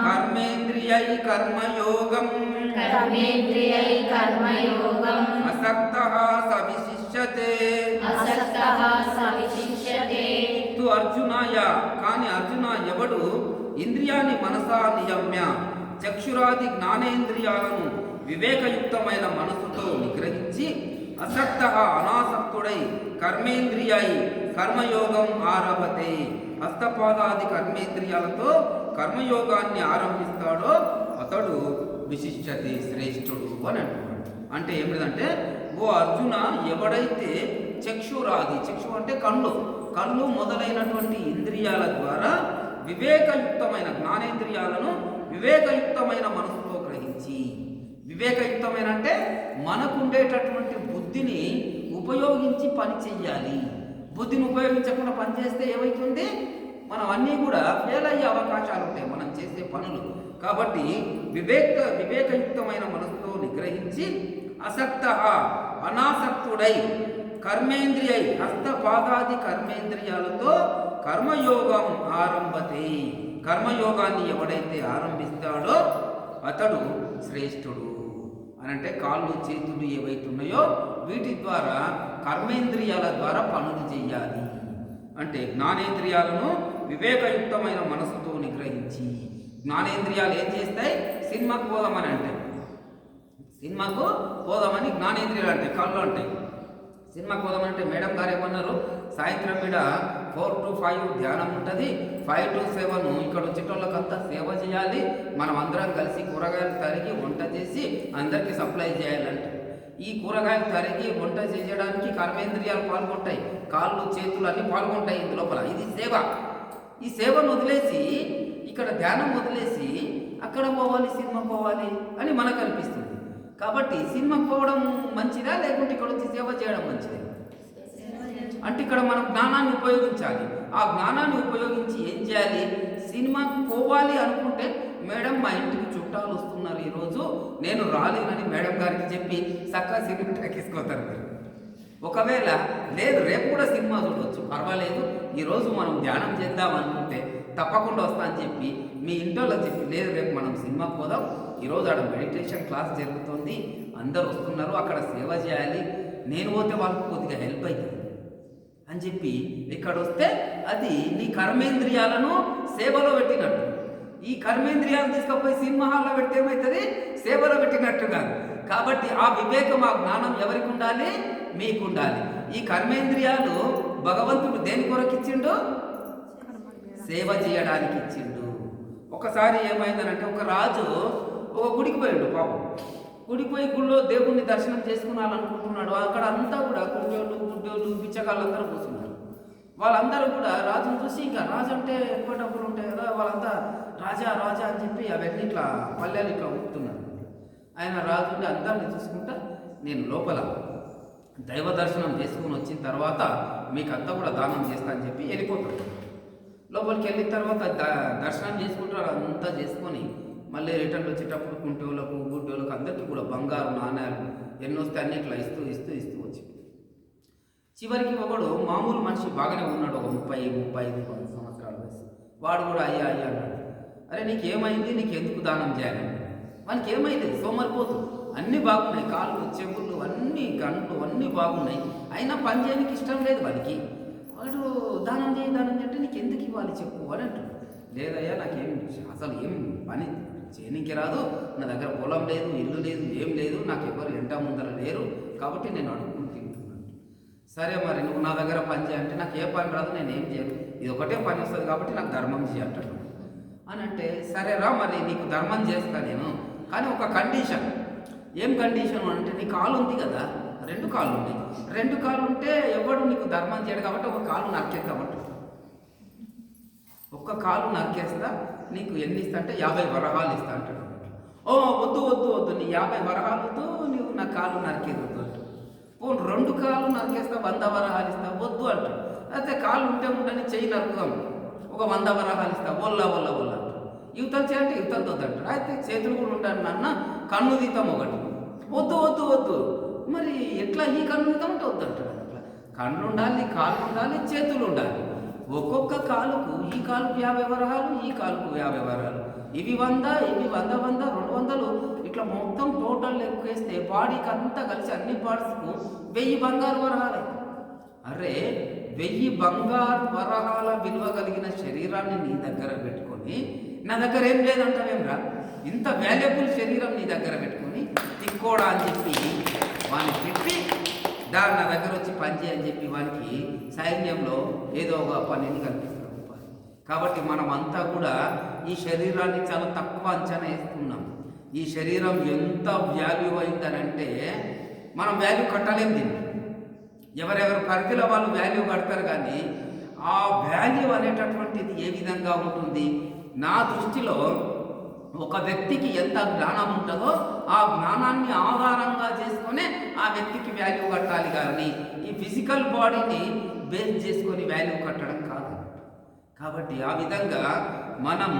కర్మేంద్రియై కర్మయోగం అసక్తః సవిశిష్యతే. తు అర్జునాయ కాని అర్జున ఎవడు ఇంద్రియాన్ని మనసా నియమ్య చక్షురాది జ్ఞానేంద్రియాలను వివేకయుక్తమైన మనసుతో నిగ్రహించి అసక్తః అనాసక్తుడై కర్మేంద్రియై కర్మయోగం ఆరభతే హస్తపాదాది కర్మేంద్రియాలతో కర్మయోగాన్ని ఆరంభిస్తాడో అతడు విశిష్యతే శ్రేష్ఠుడు అని అంటున్నాడు. అంటే ఏమిటంటే, ఓ అర్జున ఎవడైతే చక్షు అంటే కళ్ళు మొదలైనటువంటి ఇంద్రియాల ద్వారా వివేకయుక్తమైన జ్ఞానేంద్రియాలను వివేకయుక్తమైన మనసుతో గ్రహించి, వివేకయుక్తమైన అంటే మనకుండేటటువంటి బుద్ధిని ఉపయోగించి పని చెయ్యాలి. బుద్ధిని ఉపయోగించకుండా పని చేస్తే ఏమవుతుంది? మనం అన్నీ కూడా ఫెయిల్ అయ్యే అవకాశాలు ఉంటాయి మనం చేసే పనులు. కాబట్టి వివేకయుక్తమైన మనసుతో నిగ్రహించి అసక్తః అనాసక్తుడై కర్మేంద్రియై హస్తపాదాది కర్మేంద్రియాలతో కర్మయోగం ఆరంభతే కర్మయోగాన్ని ఎవడైతే ఆరంభిస్తాడో అతడు శ్రేష్ఠుడు. అనంటే కాళ్ళు చేతులు ఏవైతున్నాయో వీటి ద్వారా కర్మేంద్రియాల ద్వారా పనులు చేయాలి. అంటే జ్ఞానేంద్రియాలను వివేకయుక్తమైన మనసుతో నిగ్రహించి, జ్ఞానేంద్రియాలు ఏం చేస్తాయి? సినిమాకు పోదామని అంటాయి. సినిమాకు పోదామని జ్ఞానేంద్రియాలు అంటాయి, కళ్ళు అంటాయి. సినిమాకు పోదామంటే మేడం గారు ఏమన్నారు, సాయంత్రం మీద 4 to 5 ధ్యానం ఉంటుంది, 5 to 7 ఇక్కడ వచ్చేటోళ్ళకంతా సేవ చేయాలి, మనం అందరం కలిసి కూరగాయలు తరిగి వంట చేసి అందరికీ సప్లై చేయాలంట. ఈ కూరగాయలు తరిగి వంట చేయడానికి కర్మేంద్రియాలు పాల్గొంటాయి, కాళ్ళు చేతులు అన్నీ పాల్గొంటాయి ఇందు లోపల. ఇది సేవ. ఈ సేవను వదిలేసి ఇక్కడ ధ్యానం వదిలేసి అక్కడ పోవాలి, సినిమా పోవాలి అని మనకు అనిపిస్తుంది. కాబట్టి సినిమాకి పోవడం మంచిదా లేకుంటే ఇక్కడ వచ్చి సేవ చేయడం మంచిదా? అంటే ఇక్కడ మనం జ్ఞానాన్ని ఉపయోగించాలి. ఆ జ్ఞానాన్ని ఉపయోగించి ఏం చేయాలి? సినిమాకి పోవాలి అనుకుంటే, మేడం మా ఇంటికి చుట్టాలు వస్తున్నారు ఈరోజు, నేను రాలేనని మేడం గారికి చెప్పి చక్కగా సినిమా టాకీసుకోతారు మీరు. ఒకవేళ లేదు రేపు కూడా సినిమా చూడవచ్చు, పర్వాలేదు, ఈరోజు మనం ధ్యానం చేద్దాం అనుకుంటే తప్పకుండా వస్తా అని చెప్పి మీ ఇంట్లో చెప్పి, లేదు రేపు మనం సినిమాకి పోదాం, ఈరోజు ఆడ మెడిటేషన్ క్లాస్ జరుగుతుంది, అందరు వస్తున్నారు, అక్కడ సేవ చేయాలి, నేను పోతే వాళ్ళకి కొద్దిగా హెల్ప్ అవుతుంది అని చెప్పి ఇక్కడ వస్తే అది నీ కర్మేంద్రియాలను సేవలో పెట్టినట్టు. ఈ కర్మేంద్రియాలు తీసుకుపోయి సినిమా హాల్లో పెడితే ఏమవుతుంది? సేవలో పెట్టినట్టు కాదు. కాబట్టి ఆ వివేకం, ఆ జ్ఞానం ఎవరికి ఉండాలి? మీకు ఉండాలి. ఈ కర్మేంద్రియాలు భగవంతుడు దేని కొరకు ఇచ్చిండు? సేవ చేయడానికి ఇచ్చిండు. ఒకసారి ఏమైందనంటే, ఒక రాజు ఒక గుడికి పోయాడు. పాపం గుడికి పోయి గుళ్ళో దేవుణ్ణి దర్శనం చేసుకున్నాలనుకుంటున్నాడు. అక్కడ అంతా కూడా గుడ్డోళ్ళు బిచ్చగాళ్ళందరూ కూర్చున్నారు. వాళ్ళందరూ కూడా రాజును చూసి, ఇంకా రాజు అంటే ఎక్కువ డబ్బులు ఉంటాయి కదా, వాళ్ళంతా రాజా రాజా అని చెప్పి అవన్నీ ఇట్లా పల్లెలు ఇట్లా ఊపుతున్నారు. ఆయన రాజు అందరినీ చూసుకుంటా, నేను లోపల దైవ దర్శనం చేసుకుని వచ్చిన తర్వాత మీకంతా కూడా దానం చేస్తా అని చెప్పి వెళ్ళిపోతాడు. లోపలికి వెళ్ళిన తర్వాత దర్శనం చేసుకుంటారు, అంతా చేసుకొని మళ్ళీ రిటర్న్ వచ్చేటప్పుడు కుంటోళ్ళకు గుడ్డోళ్ళకు అందరికీ కూడా బంగారు నాణ్యాలు ఎన్నొస్తే అన్ని ఇట్లా ఇస్తూ ఇస్తూ ఇస్తూ వచ్చింది. చివరికి ఒకడు మామూలు మనిషి బాగానే ఉన్నాడు, ఒక 30-35 సంవత్సరాల వయసు. వాడు కూడా అయ్యా అయ్యా అన్నాడు. అరే నీకేమైంది, నీకు ఎందుకు దానం చేయాలి? వానికి ఏమైంది, సోమరిపోతు, అన్నీ బాగున్నాయి, కాళ్ళు చెవులు అన్నీ గంటలు అన్నీ బాగున్నాయి, అయినా పని చేయడానికి ఇష్టం లేదు వాడికి. వాడు దానం చేయంటే నీకు ఎందుకు ఇవ్వాలి చెప్పు అని అంటాడు. లేదయ్యా నాకేం అసలు ఏం పని చేయనికి రాదు, నా దగ్గర పొలం లేదు, ఇల్లు లేదు, ఏం లేదు, నాకు ఎవరు ఎంట ముందర లేరు, కాబట్టి నేను అడుగుకుని తింటున్నాను. సరే మరి నువ్వు నా దగ్గర పని చేయంటే నాకు ఏ పని రాదు, నేను ఏం చేయను, ఇది ఒకటే పని వస్తుంది కాబట్టి నాకు ధర్మం చేయంటాడు అని అంటే, సరేరా మరి నీకు ధర్మం చేస్తా నేను, కానీ ఒక కండిషన్. ఏం కండిషన్ అంటే నీ కాలు ఉంది కదా, 2 కాళ్ళు ఉన్నాయి, 2 కాళ్ళు ఉంటే ఎవడు నీకు ధర్మం చేయడు కాబట్టి ఒక కాలు నరికేస్తామంట. ఒక్క కాలు నరికేస్తా, నీకు ఎన్ని ఇస్తా అంటే 50 వరహాలు ఇస్తా అంటాడు. ఓ వద్దు వద్దు వద్దు, నీ 50 వరహాలతో నువ్వు నా కాలు నరికేది వద్దు అంటాడు. ఓ 2 కాళ్ళు నరికేస్తా 100 వరహాలు ఇస్తా వద్దు అంటాడు. అయితే కాళ్ళు ఉంటే ఉండని చెయ్యి నరుకుదాం, ఒక 100 వరహాలు ఇస్తా ఒల్ల అంటాడు. యువతలు చేయంటే యువతలతో అంటాడు. అయితే చేతులు కూడా ఉంటాడు నాన్న, కన్ను తీతాం ఒకటి, వద్దు వద్దు వద్దు, మరి ఎట్లా ఈ కన్ను తీతామంటే వద్దు అంటాడు. అట్లా కన్ను ఉండాలి, కాళ్ళు ఉండాలి, చేతులు ఉండాలి. ఒక్కొక్క కాలుకు, ఈ కాలుకు 50 వరహాలు, ఈ కాలుకు 50 వరహాలు, ఇవి 100, ఇవి 100, 200, ఇట్లా మొత్తం టోటల్ లెక్కేస్తే బాడీకి అంతా కలిసి అన్ని పార్ట్స్కు 1000 బంగారు వరహాలు. అరే 1000 బంగారు వరహాల విలువ కలిగిన శరీరాన్ని నీ దగ్గర పెట్టుకొని నా దగ్గర ఏం లేదంటావేమ్రా, ఇంత వాల్యుబుల్ శరీరం నీ దగ్గర పెట్టుకొని తిక్కోడా అని చెప్పి వాడిని పెట్టి నా దగ్గర వచ్చి పని చేయని చెప్పి వానికి సైన్యంలో ఏదో ఒక పనిని కల్పిస్తాడు. కాబట్టి మనం అంతా కూడా ఈ శరీరాన్ని చాలా తక్కువ అంచనా వేస్తున్నాం. ఈ శరీరం ఎంత వాల్యూ అయిందనంటే మనం వాల్యూ కట్టలేం దీన్ని. ఎవరెవరు పరిధిలో వాళ్ళు వాల్యూ కడతారు, కానీ ఆ వాల్యూ అనేటటువంటిది ఏ విధంగా ఉంటుంది, నా దృష్టిలో ఒక వ్యక్తికి ఎంత జ్ఞానం ఉంటుందో ఆ జ్ఞానాన్ని ఆధారంగా చేసుకునే ఆ వ్యక్తికి వాల్యూ కట్టాలి, కానీ ఈ ఫిజికల్ బాడీని బేస్ చేసుకొని వాల్యూ కట్టడం కాదు. కాబట్టి ఆ విధంగా మనం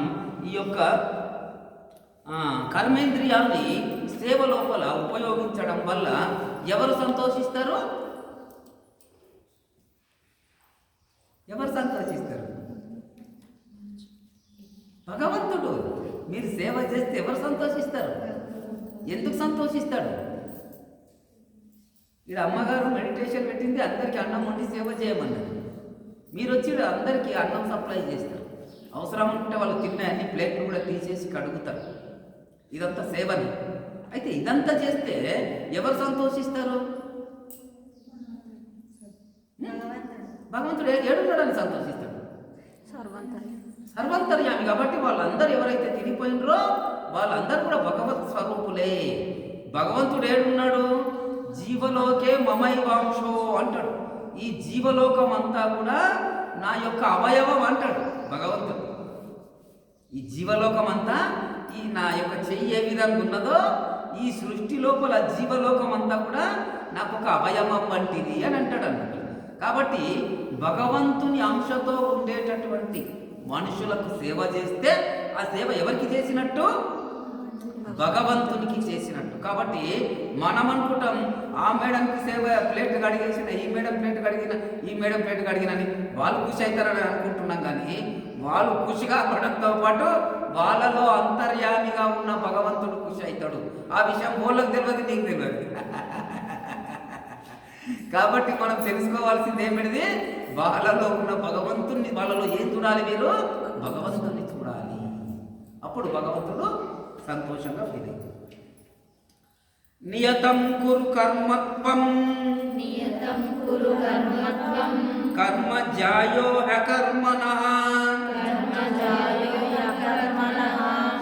ఈ యొక్క కర్మేంద్రియాల్ని సేవ లోపల ఉపయోగించడం వల్ల ఎవరు సంతోషిస్తారు? ఎవరు సంతోషిస్తారు? భగవంతుడు. మీరు సేవ చేస్తే ఎవరు సంతోషిస్తారు? ఎందుకు సంతోషిస్తాడు? ఇక్కడ అమ్మగారు మెడిటేషన్ పెట్టింది, అందరికీ అన్నం వండి సేవ చేయమన్నది. మీరు వచ్చి అందరికీ అన్నం సప్లై చేస్తారు. అవసరం ఉంటే వాళ్ళు తిన్న అన్ని ప్లేట్లు కూడా తీసేసి కడుగుతారు. ఇదంతా సేవని. అయితే ఇదంతా చేస్తే ఎవరు సంతోషిస్తారు? భగవంతుడు ఏడున్నాడని సంతోషిస్తాడు. సర్వంతర్యామి. కాబట్టి వాళ్ళందరూ ఎవరైతే తినిపోయినరో వాళ్ళందరూ కూడా భగవత్ స్వరూపులే. భగవంతుడు ఏడున్నాడు? జీవలోకే మమైవాంశో అంటాడు. ఈ జీవలోకం అంతా కూడా నా యొక్క అవయవం అంటాడు భగవంతుడు. ఈ జీవలోకం అంతా ఈ నా యొక్క చెయ్యి ఏ విధంగా ఉన్నదో ఈ సృష్టి లోపల జీవలోకం అంతా కూడా నాకు ఒక అవయవం వంటిది అని అంటాడు అన్నట్టు. కాబట్టి భగవంతుని అంశతో ఉండేటటువంటి మనుషులకు సేవ చేస్తే ఆ సేవ ఎవరికి చేసినట్టు? భగవంతునికి చేసినట్టు. కాబట్టి మనం అనుకుంటాం ఆ మేడంకి సేవ ప్లేట్ కడిగేసిన, ఈ మేడం ప్లేట్ కడిగిన, ఈ మేడం ప్లేట్ కడిగినని వాళ్ళు ఖుషి అవుతారని అనుకుంటున్నాం. కానీ వాళ్ళు ఖుషిగా పడడంతో పాటు వాళ్ళలో అంతర్యామిగా ఉన్న భగవంతుడు ఖుషి అవుతాడు. ఆ విషయం వాళ్ళకి తెలియదు, నీకు తెలియదు. కాబట్టి మనం తెలుసుకోవాల్సింది ఏమిటిది? వాళ్ళలో ఉన్న భగవంతుని, వాళ్ళలో ఏం చూడాలి? మీరు భగవంతుని చూడాలి. అప్పుడు భగవంతుడు సంతోషంగా ఫీల్ అవుతాడు. నియతం కురు కర్మత్వం, నియతం కురు కర్మత్వం, కర్మ జాయో అకర్మణః, కర్మ జాయో అకర్మణః,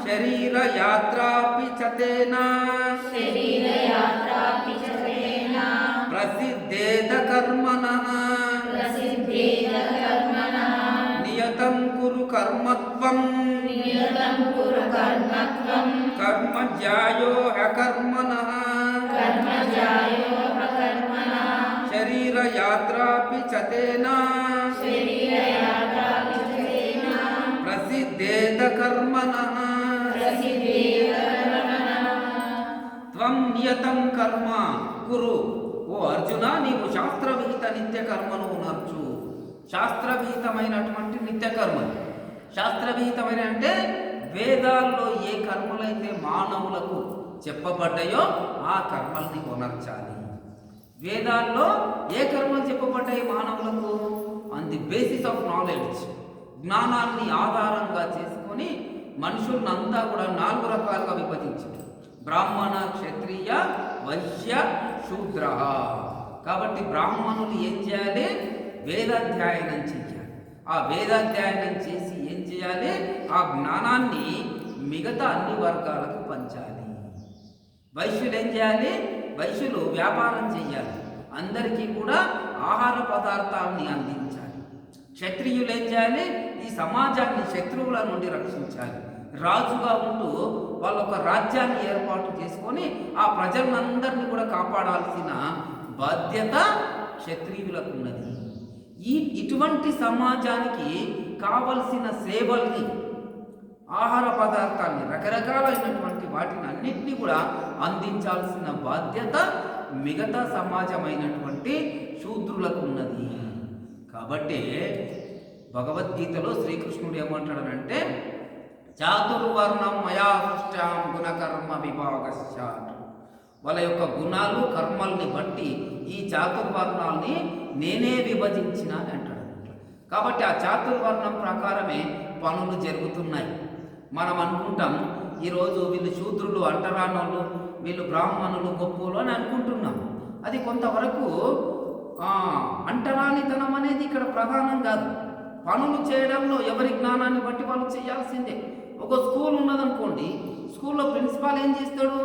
శరీర యాత్రాపి చతేన, శరీర యాత్రాపి చతేన, ప్రసిద్ధేద కర్మణః, ప్రసిద్ధేద కర్మణః, నియతం కురు కర్మత్వం, నియతం కురు కర్మత్వం, కర్మ జాయో అకర్మణః, కర్మ జాయో అకర్మణః, శరీర యాత్రాపి చతేన, శరీర యాత్రాపి చతేన, ప్రసిద్ధేద కర్మణః, ప్రసిద్ధేద త్వం నియతం కర్మ కురు. ఓ అర్జున, నీవు శాస్త్రవిహిత నిత్య కర్మను నర్చు. శాస్త్రవిహితమైనటువంటి నిత్య కర్మలు. శాస్త్రవిహితమైన అంటే వేదాల్లో ఏ కర్మలైతే మానవులకు చెప్పబడ్డాయో ఆ కర్మల్ని ఉనర్చాలి. వేదాల్లో ఏ కర్మలు చెప్పబడ్డాయి మానవులకు? On the basis of knowledge, జ్ఞానాన్ని ఆధారంగా చేసుకొని మనుషులంతా కూడా 4 రకాలుగా విభజించారు: బ్రాహ్మణ, క్షత్రియ, వైశ్య, శూద్ర. కాబట్టి బ్రాహ్మణులు ఏం చేయాలి? వేదాధ్యయనం చేయాలి. ఆ వేదాధ్యయనం చేసి ఏం చేయాలి? ఆ జ్ఞానాన్ని మిగతా అన్ని వర్గాలకు పంచాలి. వైశ్యులు ఏం చేయాలి? వైశ్యులు వ్యాపారం చేయాలి, అందరికీ కూడా ఆహార పదార్థాలని అందించాలి. క్షత్రియులు ఏం చేయాలి? ఈ సమాజాన్ని శత్రువుల నుండి రక్షించాలి. రాజుగా ఉంటూ వాళ్ళ ఒక రాజ్యాన్ని ఏర్పాటు చేసుకొని ఆ ప్రజలందరినీ కూడా కాపాడాల్సిన బాధ్యత క్షత్రియులకు ఉన్నది. ఇటువంటి సమాజానికి కావలసిన సేవల్ని, ఆహార పదార్థాన్ని, రకరకాలైనటువంటి వాటిని అన్నింటినీ కూడా అందించాల్సిన బాధ్యత మిగతా సమాజమైనటువంటి శూద్రులకు ఉన్నది. కాబట్టి భగవద్గీతలో శ్రీకృష్ణుడు ఏమంటాడనంటే, చాతుర్వర్ణం మయా సృష్టాం గుణకర్మ విభాగశ్చ. వాళ్ళ యొక్క గుణాలు, కర్మల్ని బట్టి ఈ చాతుర్వర్ణాల్ని నేనే విభజించిన అంటాడు. కాబట్టి ఆ చాతుర్వర్ణం ప్రకారమే పనులు జరుగుతున్నాయి. మనం అనుకుంటాం ఈరోజు వీళ్ళు శూద్రులు, అంటరానోళ్ళు, వీళ్ళు బ్రాహ్మణులు, గొప్పలు అని అనుకుంటున్నాం. అది కొంతవరకు అంటరానితనం అనేది ఇక్కడ ప్రధానం కాదు. పనులు చేయడంలో ఎవరి జ్ఞానాన్ని బట్టి వాళ్ళు చేయాల్సిందే. ఒక స్కూల్ ఉన్నదనుకోండి, స్కూల్లో ప్రిన్సిపాల్ ఏం చేస్తాడు?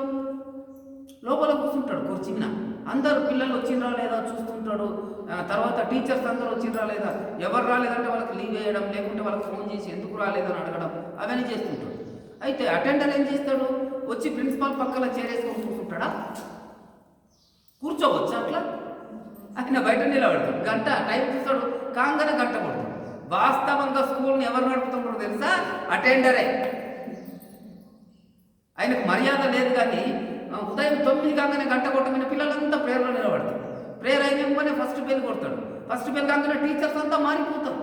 లోపల కూర్చుంటాడు కుర్చీ మీద. అందరు పిల్లలు వచ్చిండ్రా లేదా చూస్తుంటాడు. తర్వాత టీచర్స్ అందరూ వచ్చిండ్రా లేదా, ఎవరు రాలేదంటే వాళ్ళకి లీవ్ వేయడం, లేకుంటే వాళ్ళకి ఫోన్ చేసి ఎందుకు రాలేదని అడగడం, అవన్నీ చేస్తుంటాడు. అయితే అటెండర్ ఏం చేస్తాడు? వచ్చి ప్రిన్సిపాల్ పక్కన చేరేసుకొని కూర్చుంటాడా? కూర్చోవచ్చు అట్లా? ఆయన బయట నిలబడతాడు, గంట టైం చూస్తాడు, కాంగానే గంట కొడతాడు. వాస్తవంగా స్కూల్ని ఎవరు నడుపుతుంటారో తెలుసా? అటెండరే. ఆయనకు మర్యాద లేదు. కానీ ఉదయం 9 కాగానే గంట కొట్టమైన పిల్లలంతా ప్రేయర్లో నిలబడతారు. ప్రేయర్ అయిన ఫస్ట్ బెల్ కొడతాడు. ఫస్ట్ బెల్ కాగానే టీచర్స్ అంతా మారిపోతారు.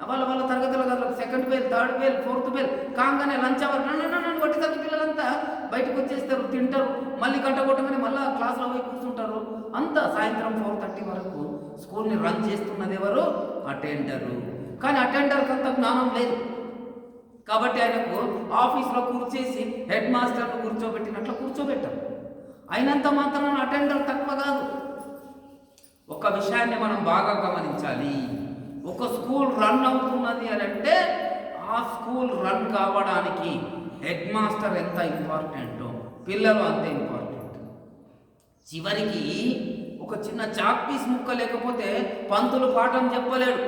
వాళ్ళ తరగతుల గదులకు second bell, third bell, fourth bell కాగానే లంచ్ అవర్ నన్ను కొట్టేసరికి పిల్లలంతా బయటకు వచ్చేస్తారు, తింటారు. మళ్ళీ గంట కొట్టగానే మళ్ళీ క్లాస్లో పోయి కూర్చుంటారు. అంతా సాయంత్రం 4:30 వరకు స్కూల్ని రన్ చేస్తున్నది ఎవరు? అటెండరు. కానీ అటెండర్కి అంత జ్ఞానం లేదు. కాబట్టి ఆయనకు ఆఫీస్లో కూర్చేసి హెడ్ మాస్టర్ను కూర్చోబెట్టినట్లు కూర్చోబెట్టారు. అయినంత మాత్రం అటెండర్ తక్కువ కాదు. ఒక విషయాన్ని మనం బాగా గమనించాలి. ఒక స్కూల్ రన్ అవుతున్నది అని అంటే ఆ స్కూల్ రన్ కావడానికి హెడ్ మాస్టర్ ఎంత ఇంపార్టెంటో పిల్లలు అంతే ఇంపార్టెంట్. చివరికి ఒక చిన్న చాక్ పీస్ ముక్క లేకపోతే పంతులు పాఠం చెప్పలేడు.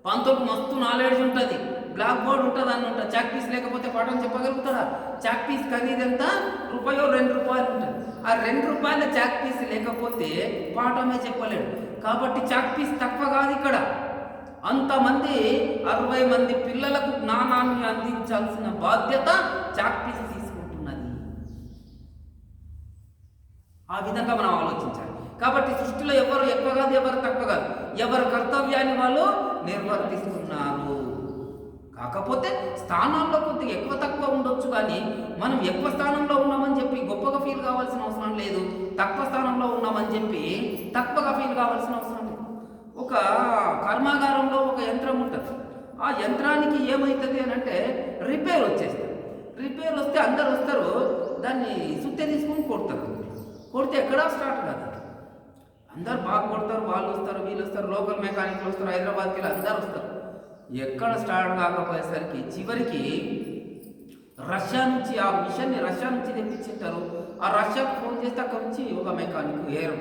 పంతులకు మస్తు నాలెడ్జ్ ఉంటుంది, బ్లాక్ బోర్డ్ ఉంటుంది అని ఉంటుంది. చాక్ పీస్ లేకపోతే పాఠం చెప్పగలుగుతారా? చాక్ పీస్ ఖరీదు ఎంత? రూపాయో 2 రూపాయలు ఉంటుంది. ఆ 2 రూపాయల చాక్ పీస్ లేకపోతే పాఠమే చెప్పలేడు. కాబట్టి చాక్ పీస్ తక్కువ కాదు ఇక్కడ. అంతమంది 60 మంది పిల్లలకు జ్ఞానాన్ని అందించాల్సిన బాధ్యత చాక్ పీస్ తీసుకుంటున్నది. ఆ విధంగా మనం ఆలోచించాలి. కాబట్టి సృష్టిలో ఎవరు ఎక్కువ కాదు, ఎవరు తక్కువ కాదు. ఎవరి కర్తవ్యాన్ని వాళ్ళు నిర్వర్తిస్తున్నారు. కాకపోతే స్థానాల్లో కొద్దిగా ఎక్కువ తక్కువ ఉండొచ్చు, కానీ మనం ఎక్కువ స్థానంలో ఉన్నామని చెప్పి గొప్పగా ఫీల్ కావాల్సిన అవసరం లేదు. తక్కువ స్థానంలో ఉన్నామని చెప్పి తక్కువగా ఫీల్ కావాల్సిన అవసరం లేదు. ఒక కర్మాగారంలో ఒక యంత్రం ఉంటుంది. ఆ యంత్రానికి ఏమవుతుంది అని అంటే రిపేర్ వచ్చేస్తుంది. రిపేర్ వస్తే అందరు వస్తారు, దాన్ని సుత్తె తీసుకొని కొడతారు. కొడితే ఎక్కడా స్టార్ట్ కాదు. అందరు బాగా కొడతారు, వాళ్ళు వస్తారు, వీళ్ళు వస్తారు, లోకల్ మెకానిక్లు వస్తారు, హైదరాబాద్కి అందరు వస్తారు. ఎక్కడ స్టార్ట్ కాకపోయేసరికి చివరికి రష్యా నుంచి ఆ మిషన్ని రష్యా నుంచి తెప్పించింటారు. ఆ రష్యాకు ఫోన్ చేస్తే అక్కడ నుంచి ఒక మెకానిక్ ఎయిర్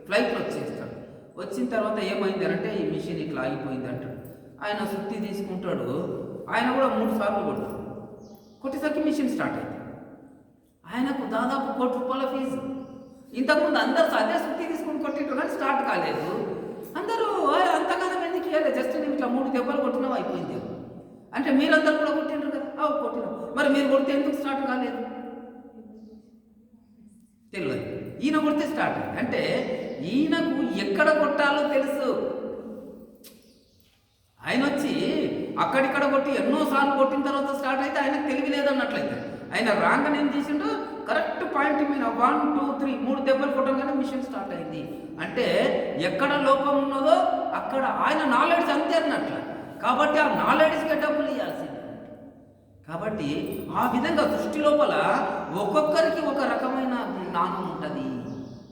ఫ్లైట్లో వచ్చేస్తాడు. వచ్చిన తర్వాత ఏమైంది అంటే ఈ మిషన్ ఇట్లా ఆగిపోయింది అంటాడు. ఆయన సుత్తి తీసుకుంటాడు. ఆయన కూడా 3 సార్లు కొడతాడు. కొట్టేసరికి మిషన్ స్టార్ట్ అయింది. ఆయనకు దాదాపు ₹1,00,00,000 ఫీజు. ఇంతకుముందు అందరూ అదే సుత్తి తీసుకుని కొట్టింటారు, కానీ స్టార్ట్ కాలేదు. అందరూ అంతగానం ఎందుకు ఇవ్వాలి, జస్ట్ నేను ఇట్లా 3 దెబ్బలు కొట్టినావు అయిపోయింది అంటే మీరందరూ కూడా కొట్టిండ్రు కదా. కొట్టినా. మరి మీరు కొడితే ఎందుకు స్టార్ట్ కాలేదు తెలియదు. ఈయన కొడితే స్టార్ట్ అయింది. అంటే ఈయనకు ఎక్కడ కొట్టాలో తెలుసు. ఆయన వచ్చి అక్కడిక్కడ కొట్టి ఎన్నోసార్లు కొట్టిన తర్వాత స్టార్ట్ అయితే ఆయనకు తెలివి లేదన్నట్లయితే, ఆయన రాంగ్ ఏం చేసిండు, కరెక్ట్ పాయింట్ మీద 1 2 3 3 దెబ్బలు కొట్టగానే మిషన్ స్టార్ట్ అయింది. అంటే ఎక్కడ లోపం ఉన్నదో అక్కడ ఆయన నాలెడ్జ్ అంతే అన్నట్లు. కాబట్టి ఆ నాలెడ్జ్కి డబ్బులు ఇవ్వాల్సింది. కాబట్టి ఆ విధంగా సృష్టి లోపల ఒక్కొక్కరికి ఒక రకమైన జ్ఞానం ఉంటుంది.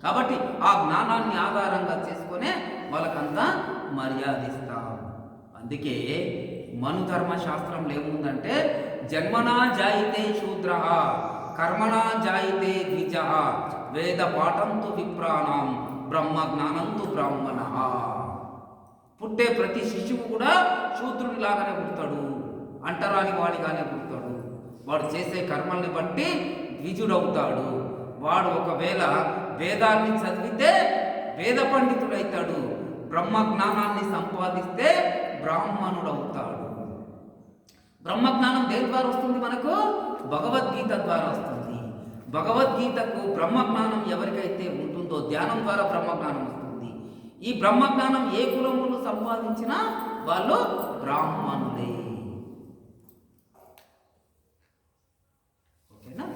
కాబట్టి ఆ జ్ఞానాన్ని ఆధారంగా చేసుకునే వాళ్ళకంతా మర్యాదిస్తాం. అందుకే మను ధర్మశాస్త్రంలో ఏముందంటే, జన్మనా జాయితే శూద్ర కర్మణా జాయితే ద్విజ వేద పాఠంతు విప్రాణం బ్రహ్మ జ్ఞానంతు బ్రాహ్మణ. పుట్టే ప్రతి శిశువు కూడా శూద్రుడి లాగానే పుడతాడు, అంటరాని వాడిగానే పుడతాడు. వాడు చేసే కర్మల్ని బట్టి ద్విజుడవుతాడు. వాడు ఒకవేళ వేదాన్ని చదివితే వేద పండితుడవుతాడు, బ్రహ్మ జ్ఞానాన్ని సంపాదిస్తే బ్రాహ్మణుడవుతాడు. బ్రహ్మజ్ఞానం దేని ద్వారా వస్తుంది మనకు? భగవద్గీత ద్వారా వస్తుంది. భగవద్గీతకు బ్రహ్మజ్ఞానం ఎవరికైతే ఉంటుందో ధ్యానం ద్వారా బ్రహ్మజ్ఞానం వస్తుంది. ఈ బ్రహ్మజ్ఞానం ఏ కులములు సంపాదించినా వాళ్ళు బ్రాహ్మణులే. ఓకేనా?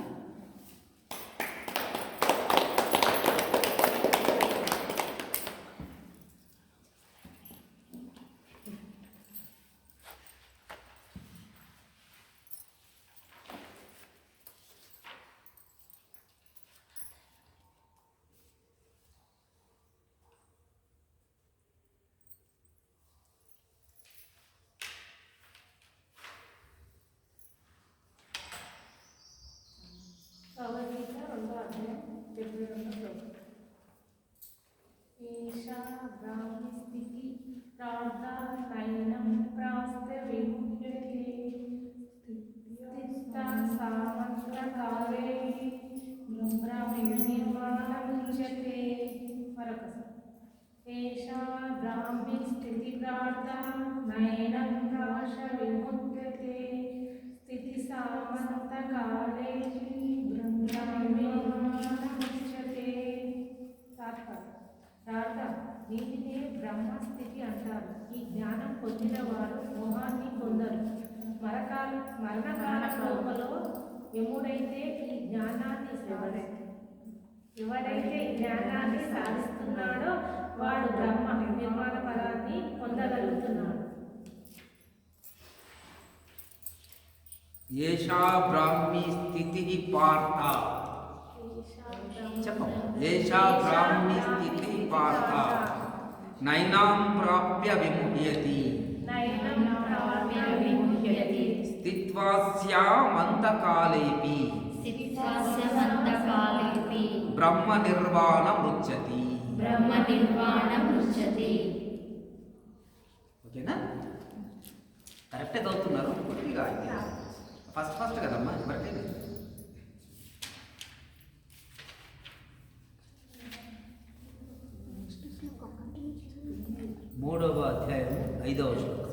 భగవద్గీత 2వ అధ్యాయం 72వ శ్లోకం. ఈశా బ్రాహ్మి స్థితి ప్రార్థ నయనం ప్రాస్త విముచ్యతే స్థిత సామంత్ర కాలే నిర్మాణముచ్యతే. మరొకసారి. ఏషా బ్రాహ్మి స్థితి ప్రార్థ నయనం ప్రాశ విముచ్యతే స్థితి సామంత కాలే దీనినే బ్రహ్మస్థితి అంటారు. ఈ జ్ఞానం పొందిన వారు మోహాన్ని పొందరు. మరణకాల లోపల ఎవరైతే ఈ జ్ఞానాన్ని సాధిస్తున్నాడో వాడు బ్రహ్మ నిర్మాణ పదాన్ని పొందగలుగుతున్నాడు. ఏషా బ్రాహ్మీ స్థితి పార్థ. చెప్పం. ఏషా బ్రాహ్మీ స్థితి పార్థ నైనాం ప్రాప్య విముహ్యతి స్థిత్వా స్యామంతకాలేపి బ్రహ్మ నిర్వాణమృచ్చతి. ఓకేనా? కరెక్టే చదువుతున్నారు. కొద్దిగా ఫస్ట్ కదమ్మా ఎవరికైనా. మూడవ అధ్యాయం 5వ శ్లోకం.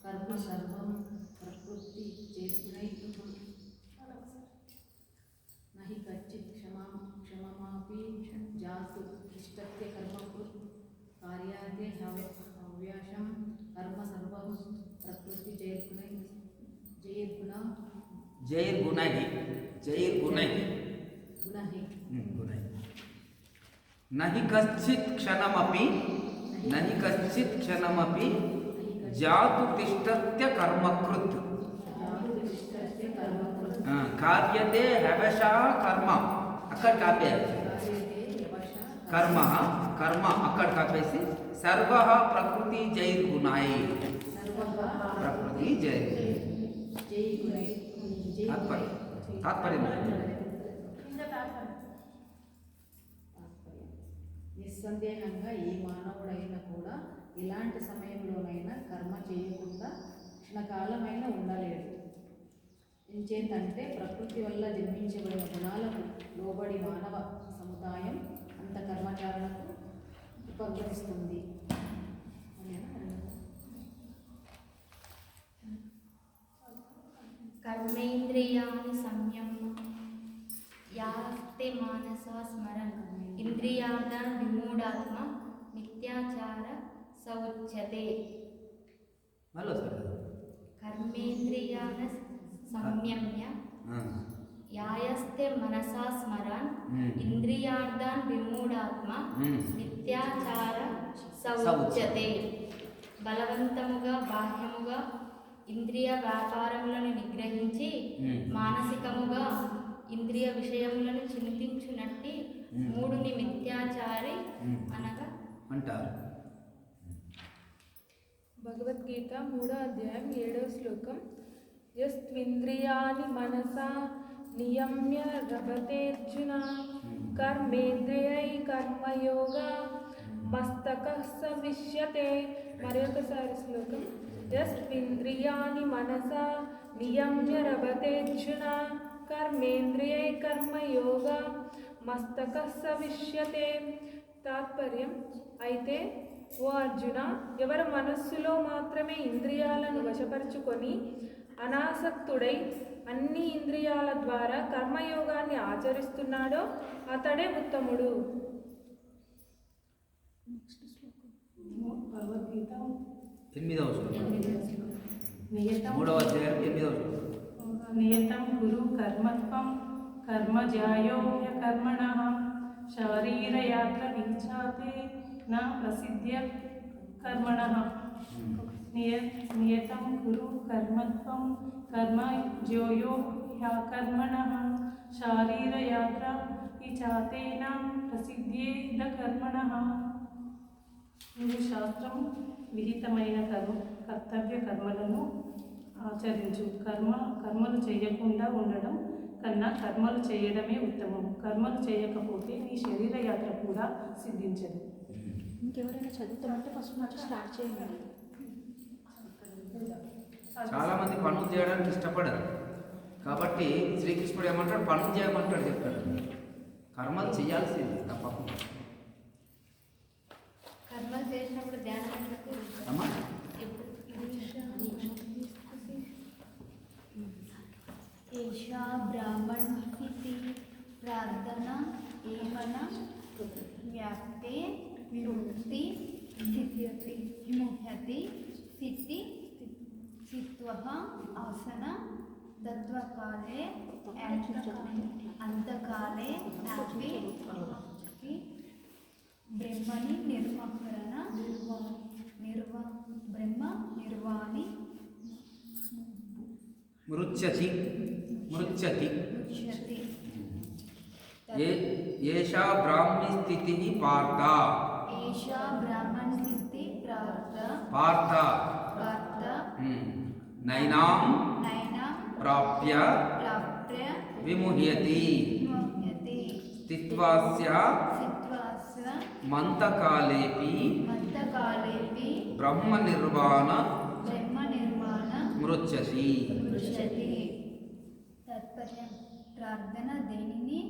కర్మ సర్వం ప్రకృతి చేర్పునై నహి కచ్చిత్ క్షమమాపి జాతు ఇష్టత్య కర్మకృత్ కార్యాదే హవ్యాసం కర్మ సర్వం ప్రకృతి చేర్పునై జైర్గుణై నహి కచ్చిత్ క్షణమపి జాతు తిష్టత్య కర్మకృత్ కార్యతే హవశా కర్మ. అక్కడ కాపేయాలి. కర్మ అక్కడ కాపేసి సర్వ ప్రకృతి జైర్గుణాయి. ప్రకృతి జైర్గుణాయి. తాత్పర్యం నిస్సందేహంగా ఏ మానవుడైనా కూడా ఇలాంటి సమయంలోనైనా కర్మ చేయకుండా క్షణకాలమైనా ఉండలేడు. ఎంచేతంటే ప్రకృతి వల్ల జన్మించబడిన గుణాలకు లోబడి మానవ సముదాయం అంత కర్మాచరణకు ఉపకరిస్తుంది. कर्मेन्द्रियाणि संयम्य यास्ते मानसा स्मरन् इंद्रियार्थान् विमूढात्मा मिथ्याचार स उच्यते. कर्मेन्द्रियाणि संयम्य यास्ते मनसा स्मरन् इंद्रियार्थान् विमूढात्मा मिथ्याचार स उच्यते. బలవంతముగా బాహ్యముగా ఇంద్రియ వ్యాపారములను నిగ్రహించి మానసికముగా ఇంద్రియ విషయములను చింతించునట్టి మూడుని మిథ్యాచారి అనగా అంటారు. భగవద్గీత 3వ అధ్యాయం 7వ శ్లోకం. యస్త్వింద్రియాణి మనసా నియమ్య రభతేర్జున కర్మేంద్రియై కర్మయోగ మస్తకః సవిష్యతే. మరొకసారి శ్లోకం. యస్త్వింద్రియాణి మనసా నియమ్య రభతేర్జున కర్మేంద్రియై కర్మయోగ మస్తకః సవిష్యతే. తాత్పర్యం: అయితే ఓ అర్జున, ఎవరు మనస్సులో మాత్రమే ఇంద్రియాలను వశపరుచుకొని అనాసక్తుడై అన్ని ఇంద్రియాల ద్వారా కర్మయోగాన్ని ఆచరిస్తున్నాడో అతడే ఉత్తముడు. భగవద్గీత 8వ శ్లోకం, నియతం 3వ అధ్యాయం 8వ శ్లోకం. నియతం గురు కర్మత్వం కర్మజాయో హ్యకర్మణః శరీరయాత్ర విచాతే నా ప్రసిద్ధ్య కర్మణః. నియతం గురు కర్మత్వం కర్మజోయో హ్యకర్మణః శరీరయాత్ర విచాతే నా ప్రసిద్ధ్యేద కర్మణః. నువ్వు శాస్త్రం విహితమైన కర్తవ్య కర్మలను ఆచరించు. కర్మలు చేయకుండా ఉండడం కన్నా కర్మలు చేయడమే ఉత్తమం. కర్మలు చేయకపోతే నీ శరీర యాత్ర కూడా సిద్ధించదు. ఇంకెవరైనా చదువుతామంటే ఫస్ట్ నుంచి స్టార్ట్ చేయండి. చాలామంది పనులు చేయడానికి ఇష్టపడరు. కాబట్టి శ్రీకృష్ణుడు ఏమంటాడు? పనులు చేయమంటాడు, చెప్తాడు. కర్మలు చేయాల్సింది తప్పకుండా. కర్మలు చేసినప్పుడు ధ్యానం అమ్మా ఏషా బ్రాహ్మణస్థితి ప్రార్థన ఏమన వ్యాప్తే విముక్తి విముహ్యతి స్థితి స్థిత్వః ఆసన దత్వకాలే అంతకాలే బ్రహ్మని నిర్మకరణ బ్రహ్మ నిర్వాణి మృచ్యతి మృచ్యతి. ఉచ్యతే. ఏషా బ్రాహ్మీ స్థితి పార్థ. ఏషా బ్రాహ్మణస్థితి పార్థ నైనాం ప్రాప్య విముహ్యతి స్థిత్వాస్య మంతకాలేపి బ్రహ్మ నిర్వాణ మృచ్యతి. తాత్పర్యం: ప్రార్థన దేనిని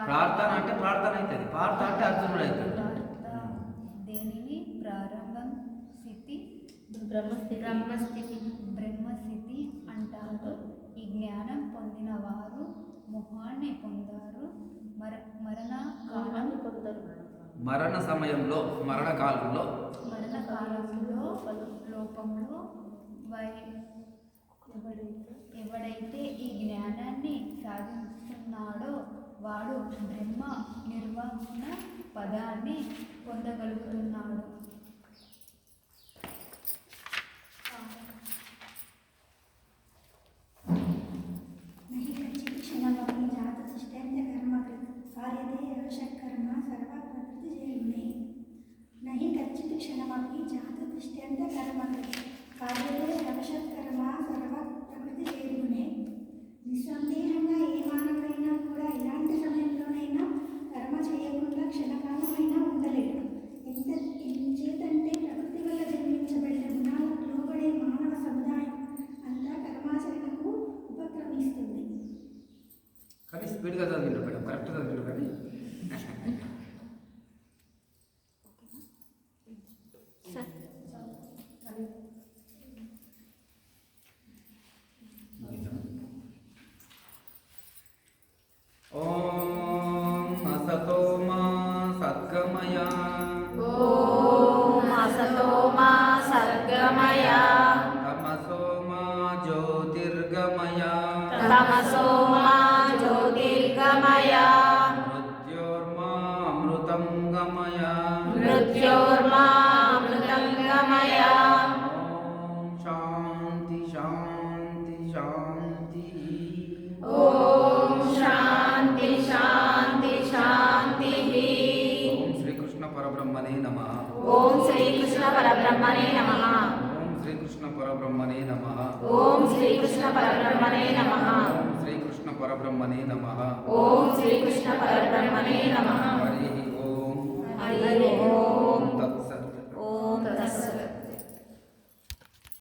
ప్రార్థన అంటే ప్రార్థన అవుతుంది. పార్థ అంటే అర్జునుడు అవుతుంది. దేనిని ప్రారంభం స్థితి బ్రహ్మస్థితి అంటారు. ఈ జ్ఞానం పొందిన వారు మోహాన్ని పొందారు. మరణ సమయంలో మరణకాలంలో లోపంలో ఎవడైతే ఈ జ్ఞానాన్ని సాధిస్తున్నాడో వాడు బ్రహ్మ నిర్వాణ పదాన్ని పొందగలుగుతున్నాడు. नहि कच्चित् क्षणमपि जाततिष्ठन्त्यकर्मकृत् कार्यते आवश्यकर्म सर्वप्रकृतिजैर्गुणे. नहि कच्चित् क्षणमपि जाततिष्ठन्त्यकर्मकृत् कार्यते आवश्यकर्म सर्वप्रकृतिजैर्गुणे. నిస్సందేహంగా ఏ మానవుడైనా కూడా ఇలాంటి సమయంలోనైనా స్పీడ్గా చదివిండ్రు మేడం, కరెక్ట్ చదివిండ్రు కానీ ఓం అసతో మా సద్గమయ ఓం అసతో మా సద్గమయ తమసో మా జ్యోతిర్గమయ తమసో మా జ్యోతిర్గమయ మృత్యోర్మా అమృతం గమయ మృత్యోర్మా అమృతం గమయ ఓం శాంతి శాంతి శాంతి ఓం శాంతి శాంతి శాంతి. ఓం శ్రీకృష్ణ పరబ్రహ్మణే నమః. ఓం శ్రీకృష్ణ పరబ్రహ్మణే నమః. ఓం శ్రీకృష్ణ పరబ్రహ్మణే నమః. ఓం శ్రీకృష్ణ పరబ్రహ్మణే నమః. ఓం శ్రీకృష్ణ పరబ్రహ్మణే నమః. ఓం శ్రీకృష్ణ పరబ్రహ్మణే నమః.